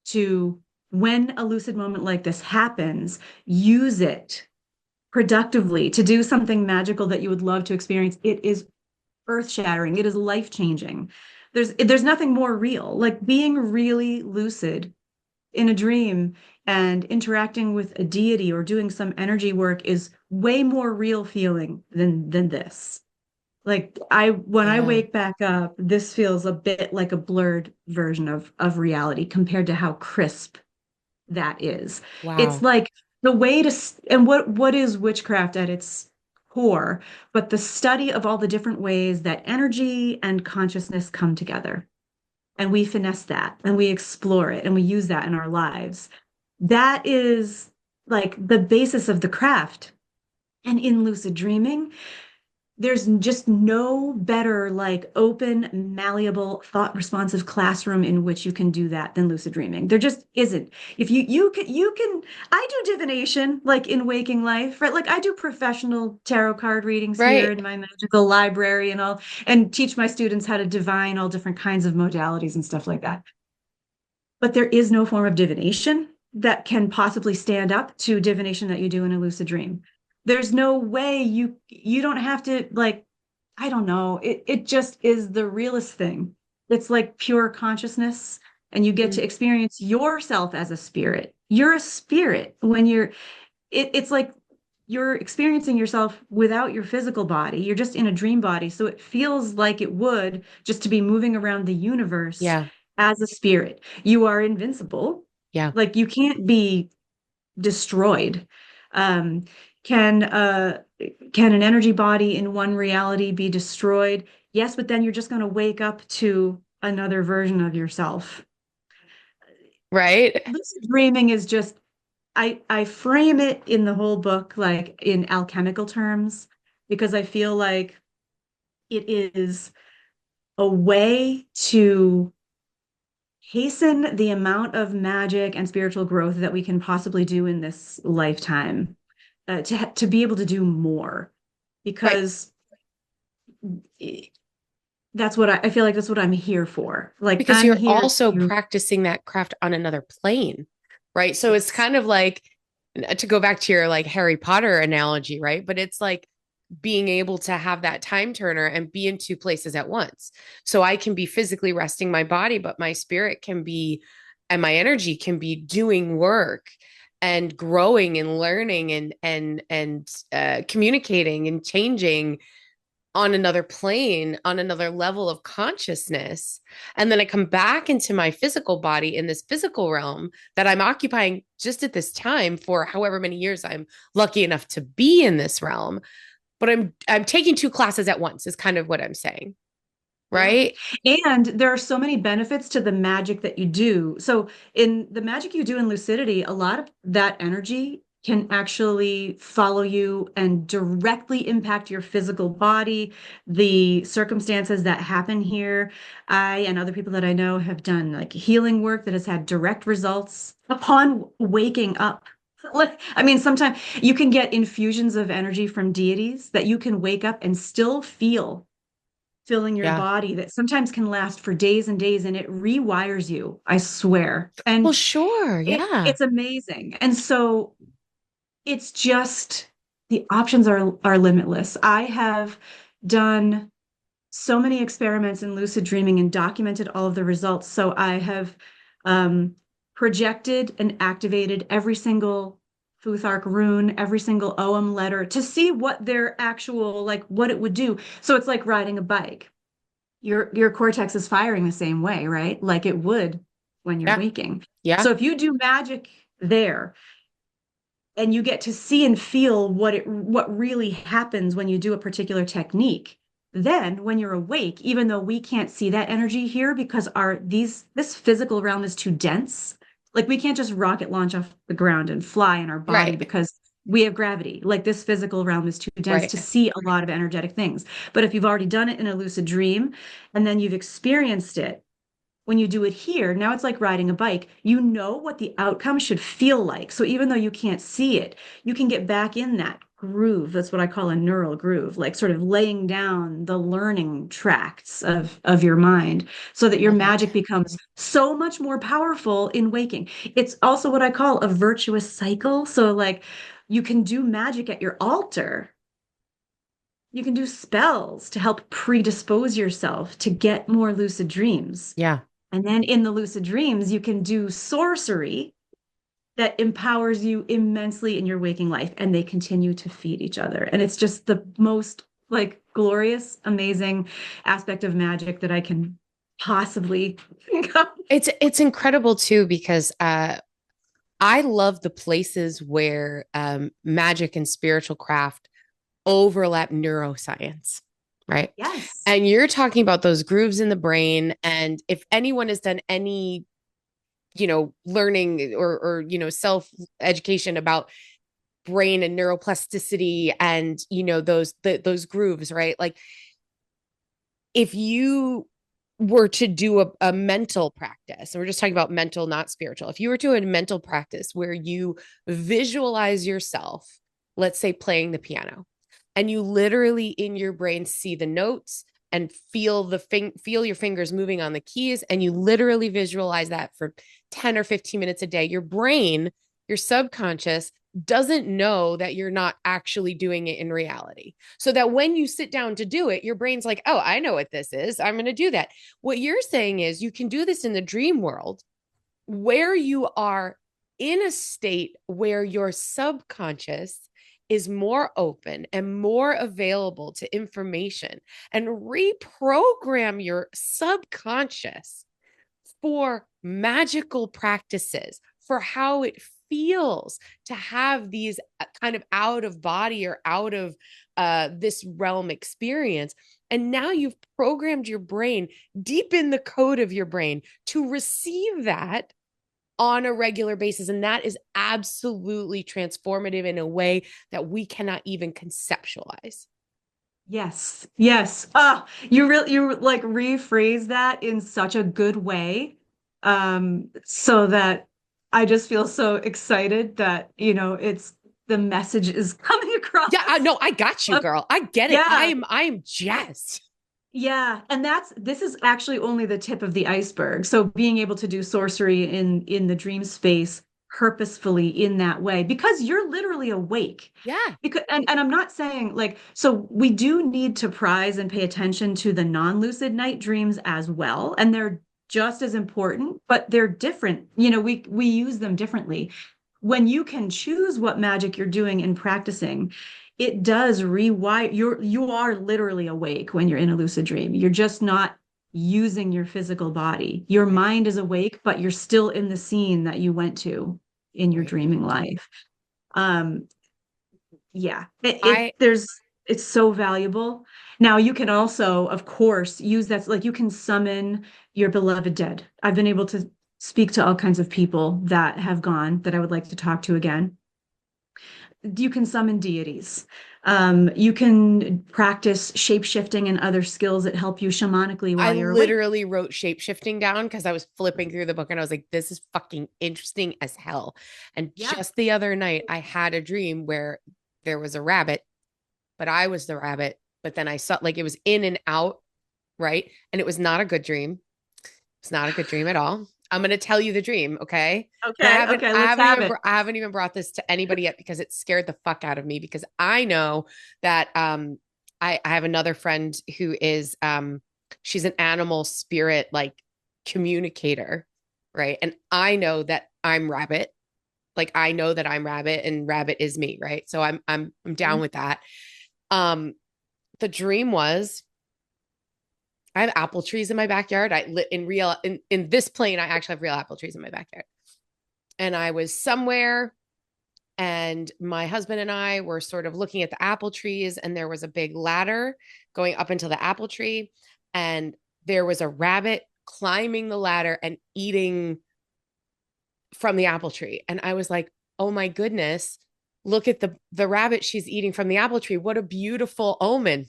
to, when a lucid moment like this happens, use it productively to do something magical that you would love to experience. It is earth-shattering. It is life-changing. There's nothing more real. Like being really lucid in a dream and interacting with a deity or doing some energy work is way more real feeling than this. Like when I Yeah. wake back up, this feels a bit like a blurred version of reality compared to how crisp that is. It's Wow. like the way to, and what is witchcraft at its core, but the study of all the different ways that energy and consciousness come together. And we finesse that and we explore it and we use that in our lives. That is like the basis of the craft. And in lucid dreaming, there's just no better, like open, malleable, thought responsive classroom in which you can do that than lucid dreaming. There just isn't. If you can I do divination like in waking life, right? Like I do professional tarot card readings here Right. in my magical library and all, and teach my students how to divine all different kinds of modalities and stuff like that. But there is no form of divination that can possibly stand up to divination that you do in a lucid dream. There's no way you don't have to, like, I don't know. It just is the realest thing. It's like pure consciousness, and you get to Mm. experience yourself as a spirit. You're a spirit when it's like you're experiencing yourself without your physical body. You're just in a dream body. So it feels like it would just to be moving around the universe Yeah. as a spirit. You are invincible. Yeah. Like you can't be destroyed. Um, can can an energy body in one reality be destroyed? Yes, but then you're just going to wake up to another version of yourself. Right. Lucid dreaming is just, I frame it in the whole book like in alchemical terms because I feel like it is a way to hasten the amount of magic and spiritual growth that we can possibly do in this lifetime, to be able to do more Right. because that's what I feel like that's what I'm here for. Like Because I'm you're here also to, practicing that craft on another plane, right? So it's yes. kind of like, to go back to your like Harry Potter analogy, right? But it's like being able to have that time turner and be in two places at once. So I can be physically resting my body, but my spirit can be, and my energy can be doing work and growing and learning and communicating and changing on another plane, on another level of consciousness. And then I come back into my physical body in this physical realm that I'm occupying just at this time for however many years I'm lucky enough to be in this realm. But I'm taking two classes at once is kind of what I'm saying. Yeah. Right? And there are so many benefits to the magic that you do. So in the magic you do in lucidity, a lot of that energy can actually follow you and directly impact your physical body. The circumstances that happen here, I and other people that I know have done like healing work that has had direct results upon waking up. Like, I mean, sometimes you can get infusions of energy from deities that you can wake up and still feel filling your Yeah. body that sometimes can last for days and days, and it rewires you, I swear. Well, And sure. Yeah. it's amazing. And so it's just the options are limitless. I have done so many experiments in lucid dreaming and documented all of the results. So I have um, projected and activated every single Futhark rune, every single Ogham letter to see what their actual, like what it would do. So it's like riding a bike. Your cortex is firing the same way, right? Like it would when you're Yeah. waking. Yeah. So if you do magic there, and you get to see and feel what really happens when you do a particular technique, then when you're awake, even though we can't see that energy here because our these this physical realm is too dense, like we can't just rocket launch off the ground and fly in our body Right. because we have gravity. Like this physical realm is too dense Right. to see a lot of energetic things. But if you've already done it in a lucid dream and then you've experienced it, when you do it here, now it's like riding a bike. You know what the outcome should feel like. So even though you can't see it, you can get back in that groove. That's what I call a neural groove, like sort of laying down the learning tracts of your mind so that your Love it. magic becomes so much more powerful in waking. It's also what I call a virtuous cycle. So like you can do magic at your altar. You can do spells to help predispose yourself to get more lucid dreams. Yeah. And then in the lucid dreams, you can do sorcery that empowers you immensely in your waking life, and they continue to feed each other. And it's just the most like glorious, amazing aspect of magic that I can possibly think of. It's incredible too because I love the places where magic and spiritual craft overlap neuroscience, right? Yes. And you're talking about those grooves in the brain. And if anyone has done any, learning or self education about brain and neuroplasticity and those grooves, right? Like if you were to do a mental practice, and we're just talking about mental, not spiritual, if you were to do a mental practice where you visualize yourself, let's say playing the piano, and you literally in your brain see the notes and feel your fingers moving on the keys, and you literally visualize that for 10 or 15 minutes a day, your brain, your subconscious doesn't know that you're not actually doing it in reality. So that when you sit down to do it, your brain's like, oh, I know what this is. I'm going to do that. What you're saying is you can do this in the dream world where you are in a state where your subconscious is more open and more available to information, and reprogram your subconscious for magical practices, for how it feels to have these kind of out of body or out of this realm experience. And now you've programmed your brain deep in the code of your brain to receive that on a regular basis. And that is absolutely transformative in a way that we cannot even conceptualize. Yes. Yes. Ah, you like rephrase that in such a good way. So that I just feel so excited that, it's the message is coming Yeah, I across. know. I got you, Uh, girl. I get it. I yeah. am I am jazzed. Yeah, and this is actually only the tip of the iceberg. So being able to do sorcery in the dream space purposefully in that way because you're literally awake. Yeah. Because and I'm not saying like so we do need to prize and pay attention to the non-lucid night dreams as well, and they're just as important, but they're different. We use them differently. When you can choose what magic you're doing and practicing, it does rewire you are literally awake when you're in a lucid dream. You're just not using your physical body. Your Right. mind is awake, but you're still in the scene that you went to in your Right. dreaming life. Um, yeah, I it's so valuable. Now you can also, of course, use that like you can summon your beloved dead. I've been able to speak to all kinds of people that have gone that I would like to talk to again. You can summon deities. You can practice shape shifting and other skills that help you shamanically I while you're awake. literally wrote shape shifting down because I was flipping through the book and I was like, this is fucking interesting as hell. And Yeah. just the other night, I had a dream where there was a rabbit, but I was the rabbit. But then I saw like it was in and out, right? And it was not a good dream. It's not a good dream at all. I'm going to tell you the dream, okay? And Okay. Okay. Let's have it. I haven't even brought this to anybody yet because it scared the fuck out of me because I know that I have another friend who is she's an animal spirit like communicator, right? And I know that I'm rabbit. Like I know that I'm rabbit and rabbit is me, right? So I'm down with that. Um the dream was I have apple trees in my backyard. I lit in real in this plane. I actually have real apple trees in my backyard. And I was somewhere, and my husband and I were sort of looking at the apple trees, and there was a big ladder going up into the apple tree, and there was a rabbit climbing the ladder and eating from the apple tree. And I was like, "Oh my goodness, look at the rabbit she's eating from the apple tree. What a beautiful omen."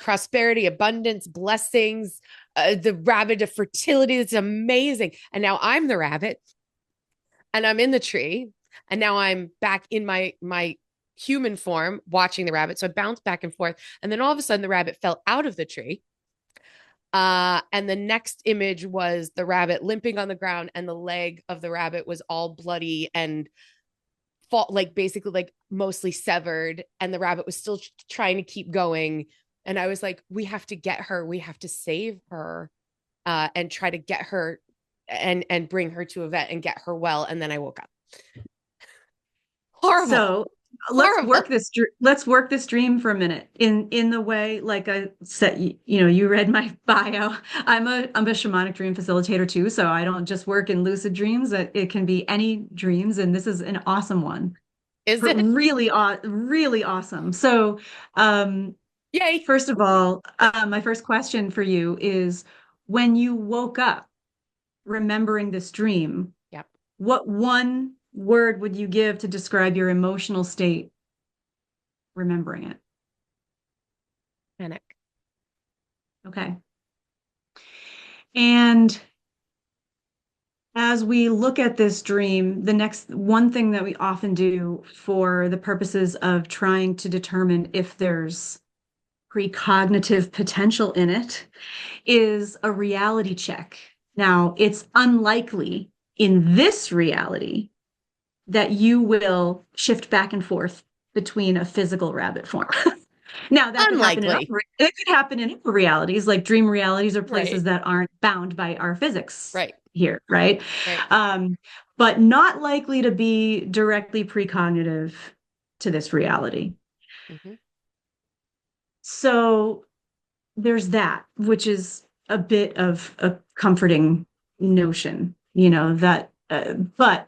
Prosperity, abundance, blessings, the rabbit of fertility. It's amazing. And now I'm the rabbit and I'm in the tree. And now I'm back in my human form watching the rabbit. So I bounced back and forth. And then all of a sudden the rabbit fell out of the tree. And the next image was the rabbit limping on the ground, and the leg of the rabbit was all bloody and like basically like mostly severed, and the rabbit was still trying to keep going. And I was like, we have to get her, we have to save her, and try to get her and bring her to a vet and get her well. And then I woke up. Horrible. So Horrible. let's work this dream for a minute in the way, like I said, you read my bio. I'm a shamanic dream facilitator too, so I don't just work in lucid dreams. It can be any dreams, and this is an awesome one. Is it? Really awesome. So Yay. first of all, my first question for you is, when you woke up remembering this dream, Yep. what one word would you give to describe your emotional state remembering it? Panic. Okay. And as we look at this dream, the next one thing that we often do for the purposes of trying to determine if there's precognitive potential in it is a reality check. Now, it's unlikely in this reality that you will shift back and forth between a physical rabbit form. Now, that could happen Unlikely. it could happen in other realities, like dream realities or Right. places that aren't bound by our physics Right. here, right? Right. But not likely to be directly precognitive to this reality. Mm-hmm. So there's that, which is a bit of a comforting notion, that, but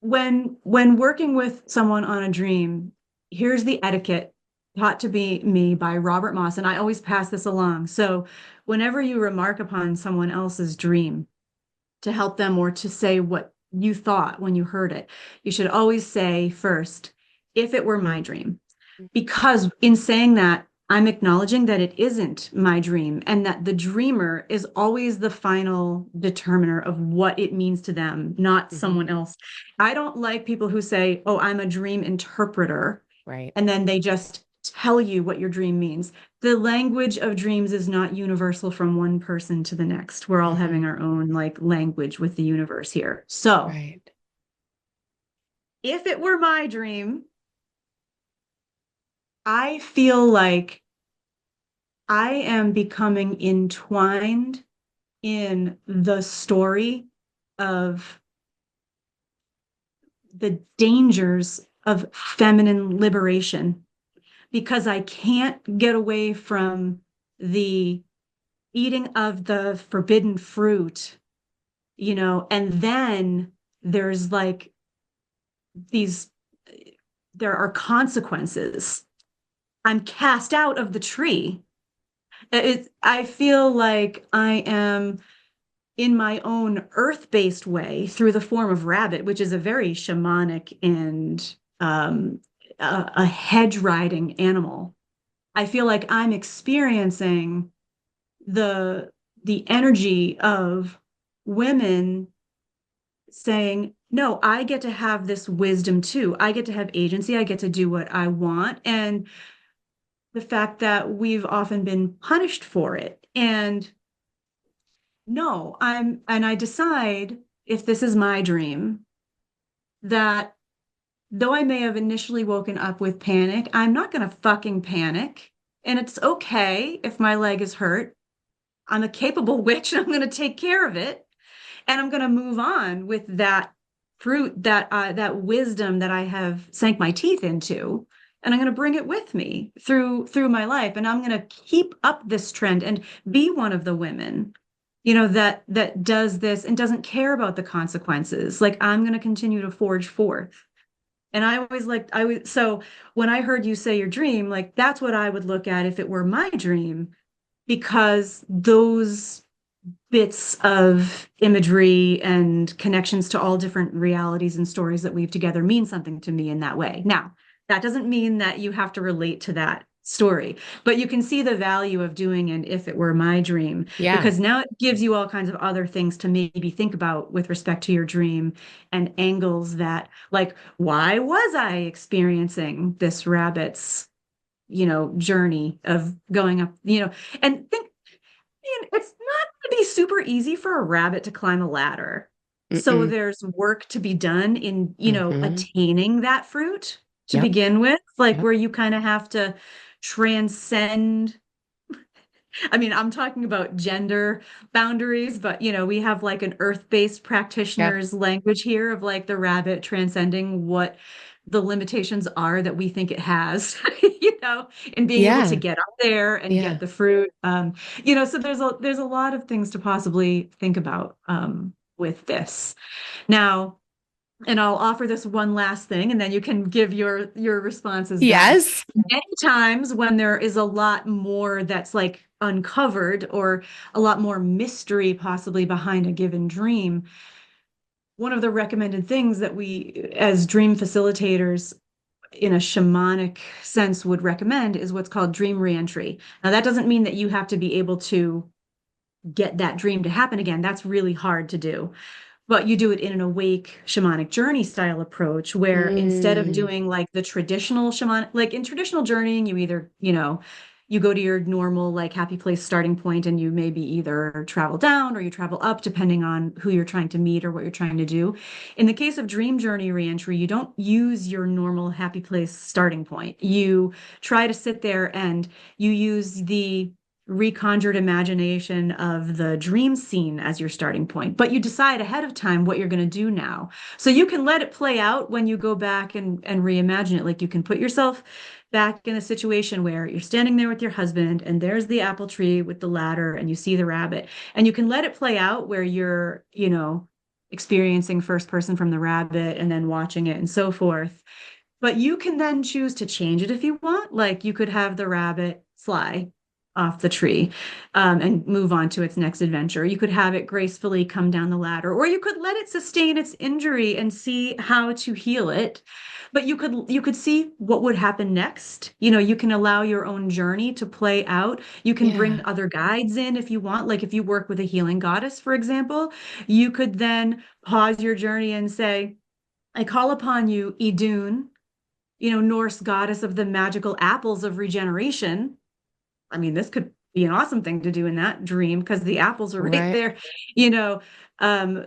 when working with someone on a dream, here's the etiquette taught to me by Robert Moss, and I always pass this along. So whenever you remark upon someone else's dream to help them or to say what you thought when you heard it, you should always say first, if it were my dream. Because in saying that, I'm acknowledging that it isn't my dream and that the dreamer is always the final determiner of what it means to them, not Mm-hmm. someone else. I don't like people who say, oh, I'm a dream interpreter, Right. and then they just tell you what your dream means. The language of dreams is not universal from one person to the next. We're all Mm-hmm. having our own like language with the universe here. So Right. if it were my dream, I feel like I am becoming entwined in the story of the dangers of feminine liberation because I can't get away from the eating of the forbidden fruit, and then there's like these, there are consequences. I'm cast out of the tree. I feel like I am in my own earth-based way through the form of rabbit, which is a very shamanic and a hedge riding animal. I feel like I'm experiencing the the energy of women saying, no, I get to have this wisdom too. I get to have agency. I get to do what I want. And the fact that we've often been punished for it. And no, and I decide if this is my dream that though I may have initially woken up with panic, I'm not going to fucking panic. And it's okay if my leg is hurt. I'm a capable witch and I'm going to take care of it. And I'm going to move on with that fruit, that wisdom that I have sank my teeth into. And I'm going to bring it with me through my life. And I'm going to keep up this trend and be one of the women, that does this and doesn't care about the consequences. Like I'm going to continue to forge forth. And I always like, so when I heard you say your dream, like that's what I would look at if it were my dream, because those bits of imagery and connections to all different realities and stories that weave together mean something to me in that way. Now, that doesn't mean that you have to relate to that story, but you can see the value of doing it if it were my dream, Yeah. because now it gives you all kinds of other things to maybe think about with respect to your dream and angles that, like, why was I experiencing this rabbit's, journey of going up, and think, it's not going to be super easy for a rabbit to climb a ladder. So Mm-mm. there's work to be done in, Mm-hmm. attaining that fruit to Yep. begin with, like Yep. where you kind of have to transcend. I mean, I'm talking about gender boundaries, but we have like an earth-based Yep. practitioner's language here of like the rabbit transcending what the limitations are that we think it has, and being able to Yeah. get up there and get Yeah. the fruit. So there's a lot of things to possibly think about with this. Now, and I'll offer this one last thing, and then you can give your responses back. Yes. Many times when there is a lot more that's like uncovered or a lot more mystery possibly behind a given dream, one of the recommended things that we as dream facilitators in a shamanic sense would recommend is what's called dream reentry. Now that doesn't mean that you have to be able to get that dream to happen again. That's really hard to do, but you do it in an awake shamanic journey style approach where instead of Mm. doing like the traditional shaman, like in traditional journeying, you either, you go to your normal like happy place starting point and you maybe either travel down or you travel up depending on who you're trying to meet or what you're trying to do. In the case of dream journey reentry, you don't use your normal happy place starting point. You try to sit there and you use the reconjured imagination of the dream scene as your starting point, but you decide ahead of time what you're going to do now. So you can let it play out when you go back and reimagine it. Like you can put yourself back in a situation where you're standing there with your husband and there's the apple tree with the ladder and you see the rabbit, and you can let it play out where you're, experiencing first person from the rabbit and then watching it and so forth. But you can then choose to change it if you want. Like you could have the rabbit fly off the tree and move on to its next adventure. You could have it gracefully come down the ladder, or you could let it sustain its injury and see how to heal it. But you could see what would happen next. You can allow your own journey to play out. You can bring Yeah. other guides in if you want. Like if you work with a healing goddess, for example, you could then pause your journey and say, I call upon you, Idun, Norse goddess of the magical apples of regeneration. I mean, this could be an awesome thing to do in that dream because the apples are right Right. there. You know, um,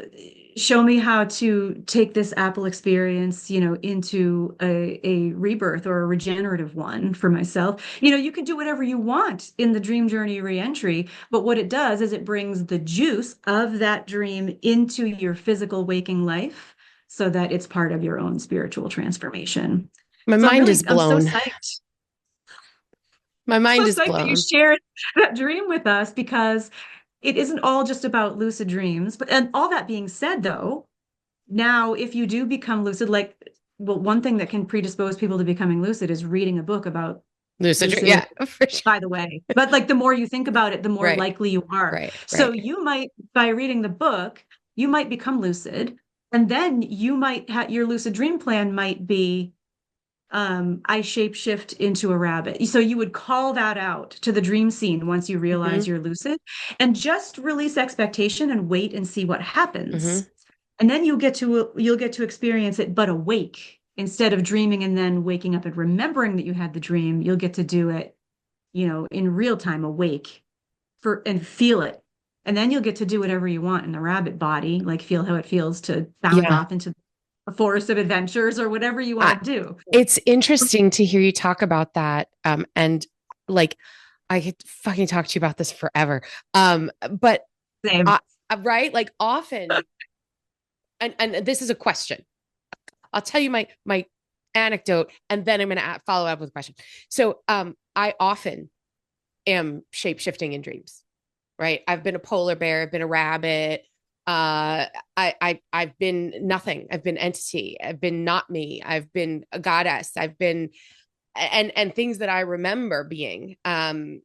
Show me how to take this apple experience, into a rebirth or a regenerative one for myself. You can do whatever you want in the dream journey reentry, but what it does is it brings the juice of that dream into your physical waking life so that it's part of your own spiritual transformation. My So mind is I'm so blown. psyched. My So mind is psyched that you blown. shared that dream with us because it isn't all just about lucid dreams. But and all that being said, though, now if you do become lucid, like, well, one thing that can predispose people to becoming lucid is reading a book about Lucid dream. lucid, Yeah, for sure. by the way. But like the more you think about it, the more Right, likely you are. right, So right. you might, by reading the book, you might become lucid. And then you might have your lucid dream plan might be I shapeshift into a rabbit. So you would call that out to the dream scene once you realize Mm-hmm, you're lucid and just release expectation and wait and see what mm-hmm. happens. And then you'll get to experience it, but awake instead of dreaming and then waking up and remembering that you had the dream. You'll get to do it, in real time, awake and feel it. And then you'll get to do whatever you want in the rabbit body, like feel how it feels to bound Yeah. off into a forest of adventures or whatever you want I, to do. it's interesting to hear you talk about that. And like, I could fucking talk to you about this forever. But Same. I, right, like often, and this is a question. I'll tell you my anecdote, and then I'm going to follow up with a question. So, I often am shape shifting in dreams. Right, I've been a polar bear. I've been a rabbit. I've been nothing. I've been entity. I've been not me. I've been a goddess. I've been and things that I remember being and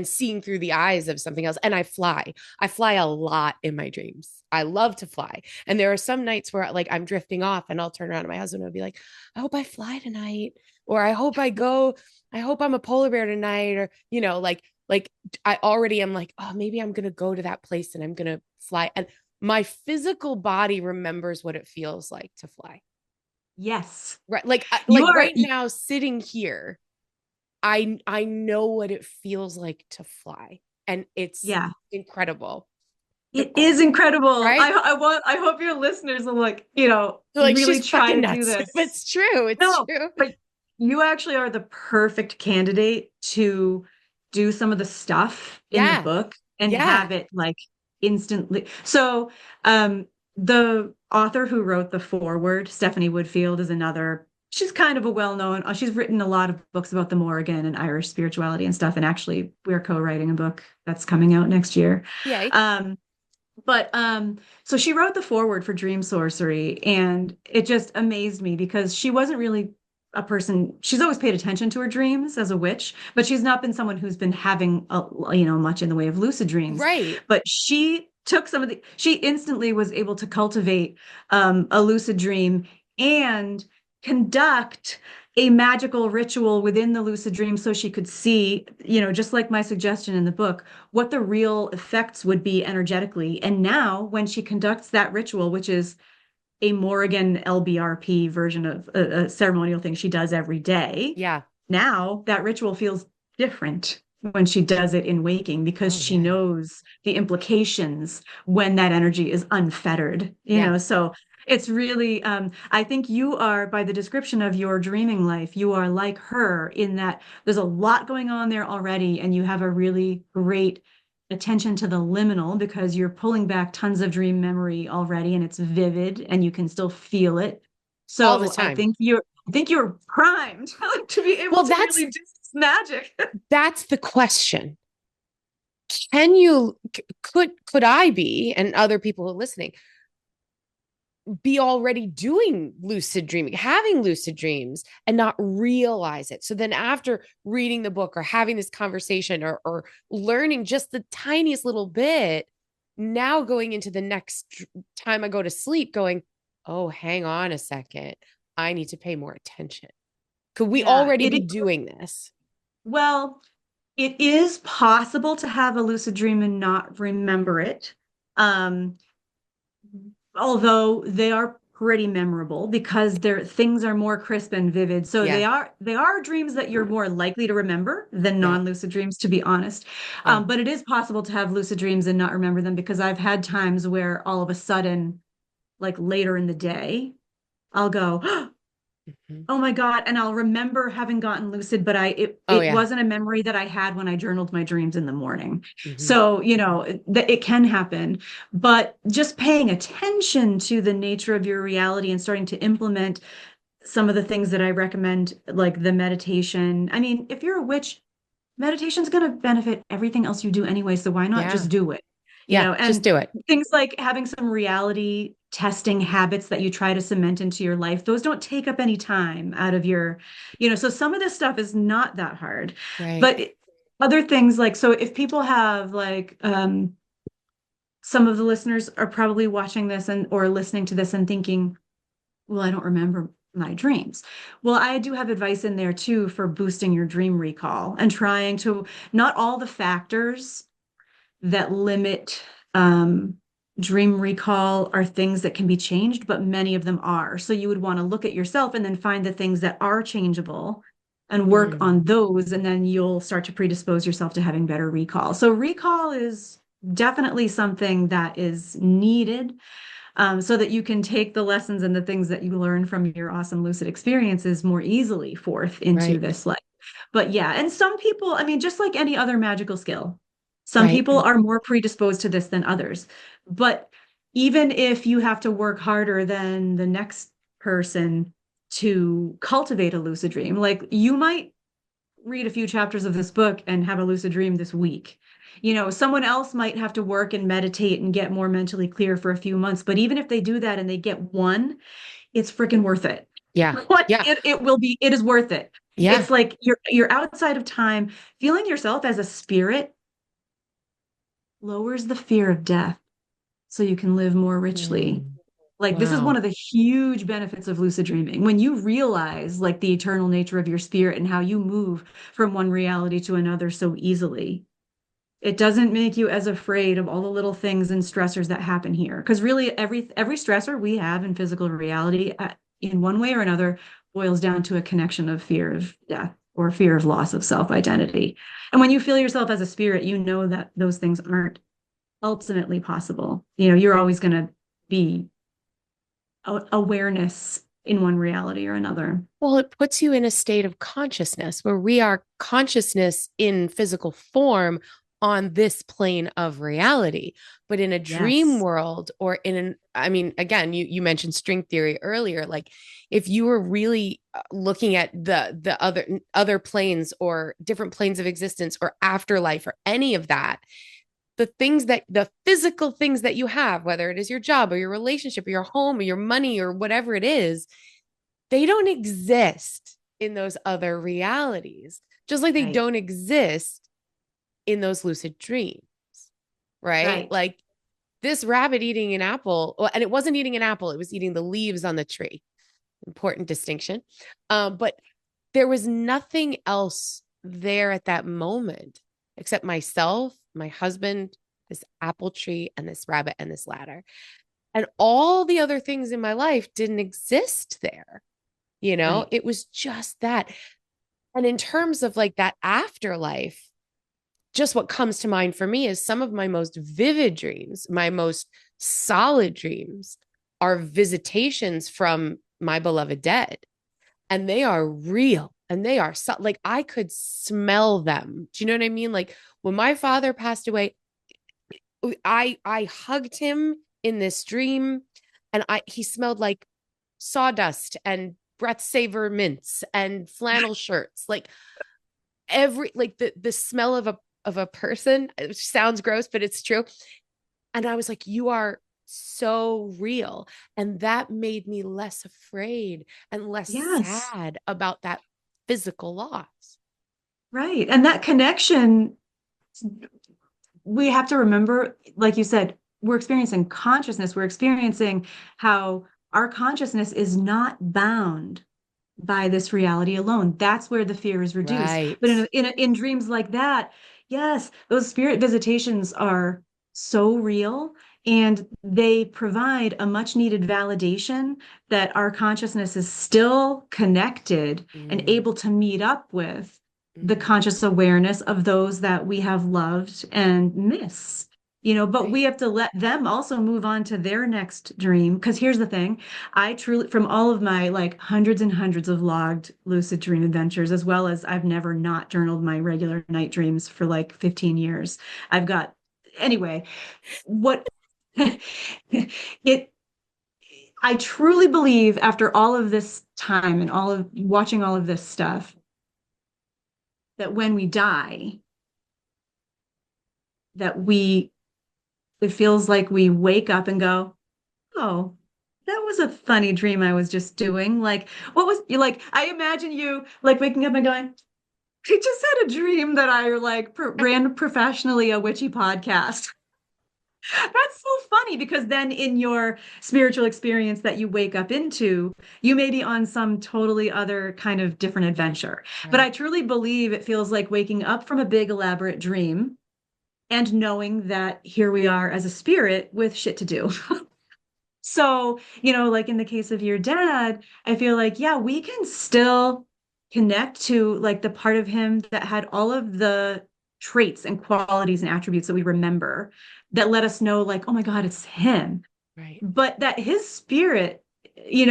seeing through the eyes of something else. And I fly. I fly a lot in my dreams. I love to fly. And there are some nights where like I'm drifting off and I'll turn around to my husband and be like, I hope I fly tonight. Or I hope I'm a polar bear tonight. Or, like I already am like, oh, maybe I'm gonna go to that place and I'm gonna fly. And my physical body remembers what it feels like to fly. Yes. Right. Like You like are, right now, sitting here, I know what it feels like to fly. And it's yeah. incredible. The It is incredible. right? I hope your listeners will like, They're like, really she's try fucking to do nuts. But this. it's true. It's No, true. but you actually are the perfect candidate to do some of the stuff in the Yeah. book and Yeah. have it like instantly. So, the author who wrote the foreword, Stephanie Woodfield, is another. She's kind of a well-known. She's written a lot of books about the Morrigan and Irish spirituality and stuff. And actually, we're co-writing a book that's coming out next year. Yay. Um, but so she wrote the foreword for Dream Sorcery, and it just amazed me because she wasn't really a person. She's always paid attention to her dreams as a witch, but she's not been someone who's been having much in the way of lucid dreams. Right. But she took she instantly was able to cultivate a lucid dream and conduct a magical ritual within the lucid dream so she could see, just like my suggestion in the book, what the real effects would be energetically. And now, when she conducts that ritual, which is a Morrigan LBRP version of a ceremonial thing she does every day, Yeah. now that ritual feels different when she does it in waking because Oh she yeah. knows the implications when that energy is unfettered, Yeah. So it's really, I think you are, by the description of your dreaming life, you are like her in that there's a lot going on there already, and you have a really great attention to the liminal because you're pulling back tons of dream memory already and it's vivid and you can still feel it. All the So I time. think you're primed to be able Well, to really do this magic. that's the question. Can you could I be, and other people listening, be already doing lucid dreaming, having lucid dreams and not realize it? So then after reading the book or having this conversation or learning just the tiniest little bit, now going into the next time I go to sleep going, oh, hang on a second. I need to pay more attention. Could we Yeah, already be doing this? well, it is possible to have a lucid dream and not remember it. Um, Although they are pretty memorable because their things are more crisp and vivid. So Yeah. they are dreams that you're more likely to remember than Yeah. non-lucid dreams, to be honest. Yeah. But it is possible to have lucid dreams and not remember them because I've had times where all of a sudden, like later in the day, I'll go, Mhm. oh my God. And I'll remember having gotten lucid, but Oh, it yeah. wasn't a memory that I had when I journaled my dreams in the morning. Mhm. So, it can happen, but just paying attention to the nature of your reality and starting to implement some of the things that I recommend, like the meditation. I mean, if you're a witch, meditation's going to benefit everything else you do anyway. So why not Yeah. just do it? Yeah. Just And do it. things like having some reality testing habits that you try to cement into your life, those don't take up any time out of so some of this stuff is not that hard. Right. But other things like, so if people have like, some of the listeners are probably watching this and or listening to this and thinking, well, I don't remember my dreams. Well, I do have advice in there too for boosting your dream recall and trying to not all the factors that limit dream recall are things that can be changed, but many of them are. So you would want to look at yourself and then find the things that are changeable and work Mm. on those, and then you'll start to predispose yourself to having better recall. So recall is definitely something that is needed, so that you can take the lessons and the things that you learn from your awesome lucid experiences more easily forth into Right. this life. But yeah, and some people, I mean, just like any other magical skill, some Right. people are more predisposed to this than others. But even if you have to work harder than the next person to cultivate a lucid dream, like you might read a few chapters of this book and have a lucid dream this week. Someone else might have to work and meditate and get more mentally clear for a few months. But even if they do that and they get one, it's freaking worth it. Yeah. Like Yeah. it will be, it is worth it. Yeah. It's like you're outside of time. Feeling yourself as a spirit lowers the fear of death so you can live more richly. Mm. Like this is one Wow. of the huge benefits of lucid dreaming. When you realize like the eternal nature of your spirit and how you move from one reality to another so easily, it doesn't make you as afraid of all the little things and stressors that happen here. Because really, every stressor we have in physical reality, in one way or another, boils down to a connection of fear of death or fear of loss of self-identity. And when you feel yourself as a spirit, you know that those things aren't ultimately possible. You're always going to be awareness in one reality or another. Well, it puts you in a state of consciousness where we are consciousness in physical form on this plane of reality. But in a dream Yes. world, or I mean, again, you mentioned string theory earlier. Like if you were really looking at the other planes or different planes of existence or afterlife or any of that, the physical things that you have, whether it is your job or your relationship or your home or your money or whatever it is, they don't exist in those other realities, just like they Right. don't exist in those lucid dreams, right? Right. Like this rabbit eating an apple, and it wasn't eating an apple, it was eating the leaves on the tree. Important distinction. But there was nothing else there at that moment except myself, my husband, this apple tree, and this rabbit and this ladder. And all the other things in my life didn't exist there. Right. It was just that. And in terms of like that afterlife, just what comes to mind for me is some of my most vivid dreams, my most solid dreams are visitations from my beloved dead. And they are real and they are like I could smell them. Do you know what I mean? Like when my father passed away, I hugged him in this dream and he smelled like sawdust and breath saver mints and flannel shirts. Like the smell of a person, which sounds gross, but it's true. And I was like, you are so real. And that made me less afraid and less Yes. sad about that physical loss. Right. And that connection, we have to remember, like you said, we're experiencing consciousness. We're experiencing how our consciousness is not bound by this reality alone. That's where the fear is reduced. But Right. in dreams like that, yes, those spirit visitations are so real, and they provide a much needed validation that our consciousness is still connected and Mm, able to meet up with the mm, conscious awareness of those that we have loved and miss. But right. we have to let them also move on to their next dream. Because here's the thing, I truly, from all of my like hundreds and hundreds of logged lucid dream adventures, as well as I've never not journaled my regular night dreams for like 15 years. I've got, anyway, what it, I truly believe after all of this time and all of watching all of this stuff, that when we die, that we it feels like we wake up and go, oh, that was a funny dream I was just doing. Like, what was you like? I imagine you like waking up and going, I just had a dream that I like ran professionally a witchy podcast. That's so funny because then in your spiritual experience that you wake up into, you may be on some totally other kind of different adventure. But I Right. truly believe it feels like waking up from a big elaborate dream and knowing that here we are as a spirit with shit to do. So, like in the case of your dad, I feel like, yeah, we can still connect to like the part of him that had all of the traits and qualities and attributes that we remember that let us know, like, oh my God, it's him. Right. But that his spirit, his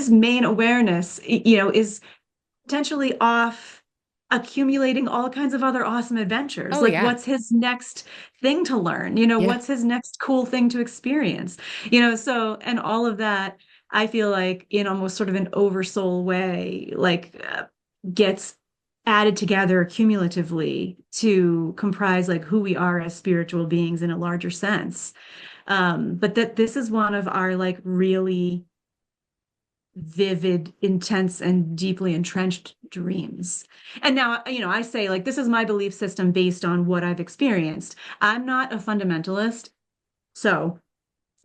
main awareness, is potentially off accumulating all kinds of other awesome adventures. Oh Like, yeah. what's his next thing to learn? Yeah. What's his next cool thing to experience? So, and all of that, I feel like in almost sort of an oversoul way, like gets added together cumulatively to comprise like who we are as spiritual beings in a larger sense. But that this is one of our like really vivid, intense, and deeply entrenched dreams. And now, I say like this is my belief system based on what I've experienced. I'm not a fundamentalist, so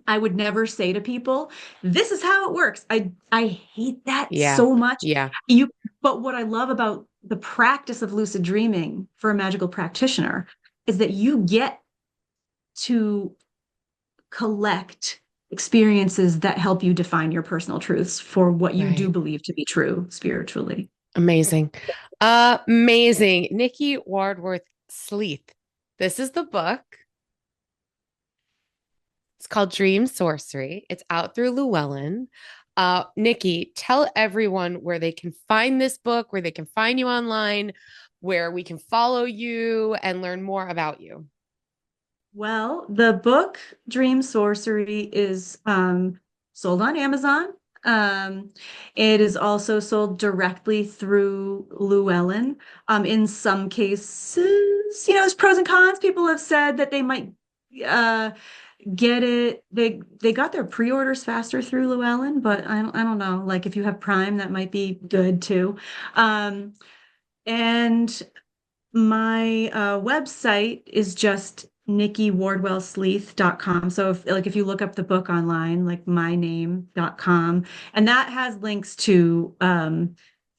I would never say to people, this is how it works. I hate that Yeah. so much. Yeah. But what I love about the practice of lucid dreaming for a magical practitioner is that you get to collect experiences that help you define your personal truths for what you do Right. believe to be true spiritually. Amazing. Amazing. Nikki Wardwell Sleath. This is the book. It's called Dream Sorcery. It's out through Llewellyn. Nikki, tell everyone where they can find this book, where they can find you online, where we can follow you and learn more about you. Well, the book Dream Sorcery is sold on Amazon. Um, it is also sold directly through Llewellyn. In some cases, there's pros and cons. People have said that they might uh, get it. They got their pre-orders faster through Llewellyn, but I don't know. Like if you have Prime, that might be good too. Um, and my website is just nikkieWardwellSleath.com. So if you look up the book online, like myname.com, and that has links to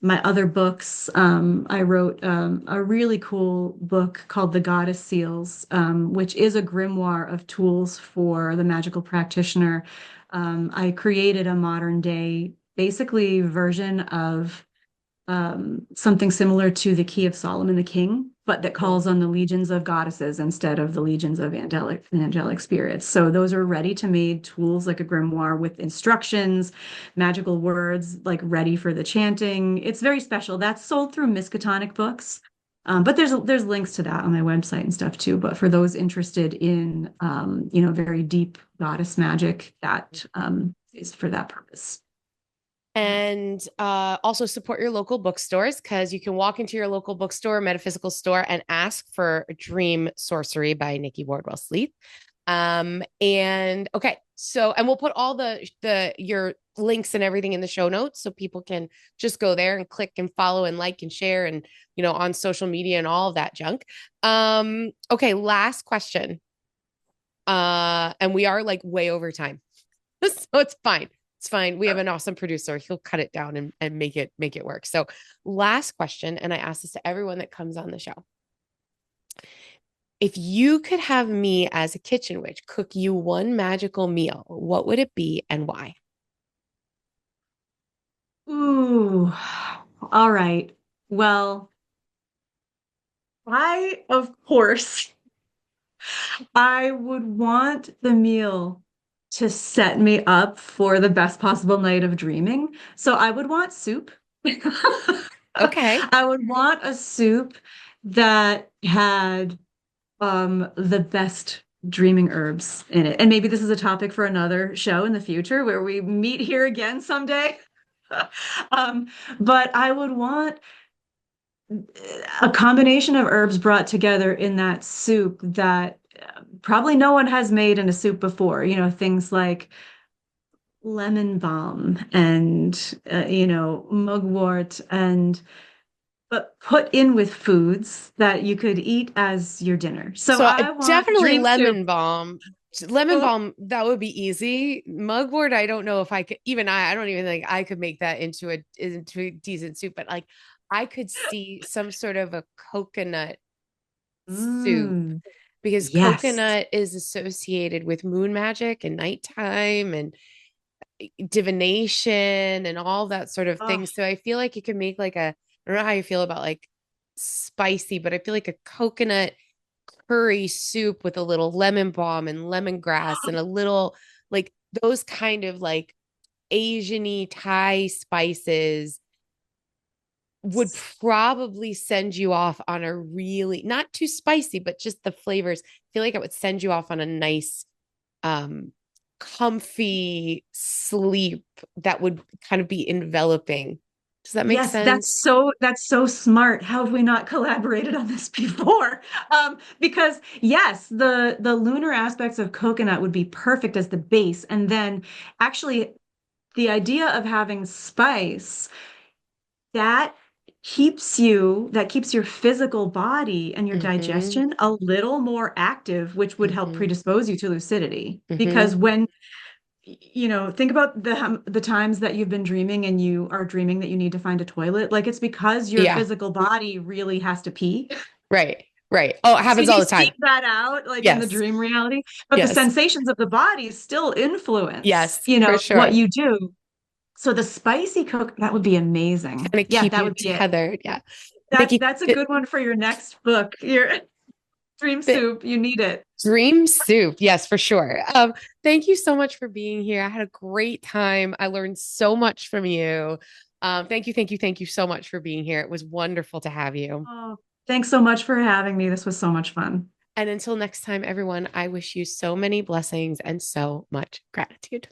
my other books. I wrote a really cool book called The Goddess Seals, which is a grimoire of tools for the magical practitioner. I created a modern day, basically version of something similar to the Key of Solomon the King, but that calls Cool. on the legions of goddesses instead of the legions of angelic spirits. So those are ready-to-made tools like a grimoire with instructions, magical words like ready for the chanting. It's very special. That's sold through Miskatonic Books. But there's links to that on my website and stuff too. But for those interested in very deep goddess magic, that is for that purpose. And also support your local bookstores because you can walk into your local bookstore, metaphysical store, and ask for Dream Sorcery by Nikki Wardwell Sleath. And okay, so and we'll put all the your links and everything in the show notes so people can just go there and click and follow and like and share and on social media and all of that junk. Okay, last question. And we are like way over time. So it's fine. It's fine. We have an awesome producer. He'll cut it down and make it work. So last question, and I ask this to everyone that comes on the show. If you could have me as a kitchen witch cook you one magical meal, what would it be and why? Ooh, all right. Well, of course, I would want the meal to set me up for the best possible night of dreaming. So I would want soup. Okay. I would want a soup that had the best dreaming herbs in it. And maybe this is a topic for another show in the future where we meet here again someday. Um, but I would want a combination of herbs brought together in that soup that probably no one has made in a soup before, things like lemon balm and, mugwort, and but put in with foods that you could eat as your dinner. So So I want definitely dream soup. lemon balm. Lemon Oh, balm, that would be easy. Mugwort, I don't know if I could, even I don't even think I could make that into a decent soup, but like I could see some sort of a coconut soup mm, because yes. coconut is associated with moon magic and nighttime and divination and all that sort of Oh, thing. So I feel like you can make like a, I don't know how you feel about like spicy, but I feel like a coconut curry soup with a little lemon balm and lemongrass and a little like those kind of like Asian-y Thai spices would probably send you off on a really not too spicy, but just the flavors. I feel like it would send you off on a nice um comfy sleep that would kind of be enveloping. Does that make yes, sense? that's so smart. How have we not collaborated on this before? Because yes, the lunar aspects of coconut would be perfect as the base, and then actually the idea of having spice that that keeps your physical body and your Mm-hmm. digestion a little more active, which would help Mm-hmm. predispose you to lucidity. Mm-hmm. Because when think about the times that you've been dreaming and you are dreaming that you need to find a toilet, like it's because your Yeah. physical body really has to pee. Right. Right. Oh, it So happens all you the seek time. that out like in the Yes. dream reality, but the Yes. sensations of the body still influence, Yes, for what sure. you do. So the spicy cook, that would be amazing. Kind of Yeah, keep that you would be it. tethered. Yeah. That Nikki, that's a good one for your next book. Your dream soup. You need it. dream soup. Yes, for sure. Thank you so much for being here. I had a great time. I learned so much from you. Thank you so much for being here. It was wonderful to have you. Oh, thanks so much for having me. This was so much fun. And until next time, everyone, I wish you so many blessings and so much gratitude.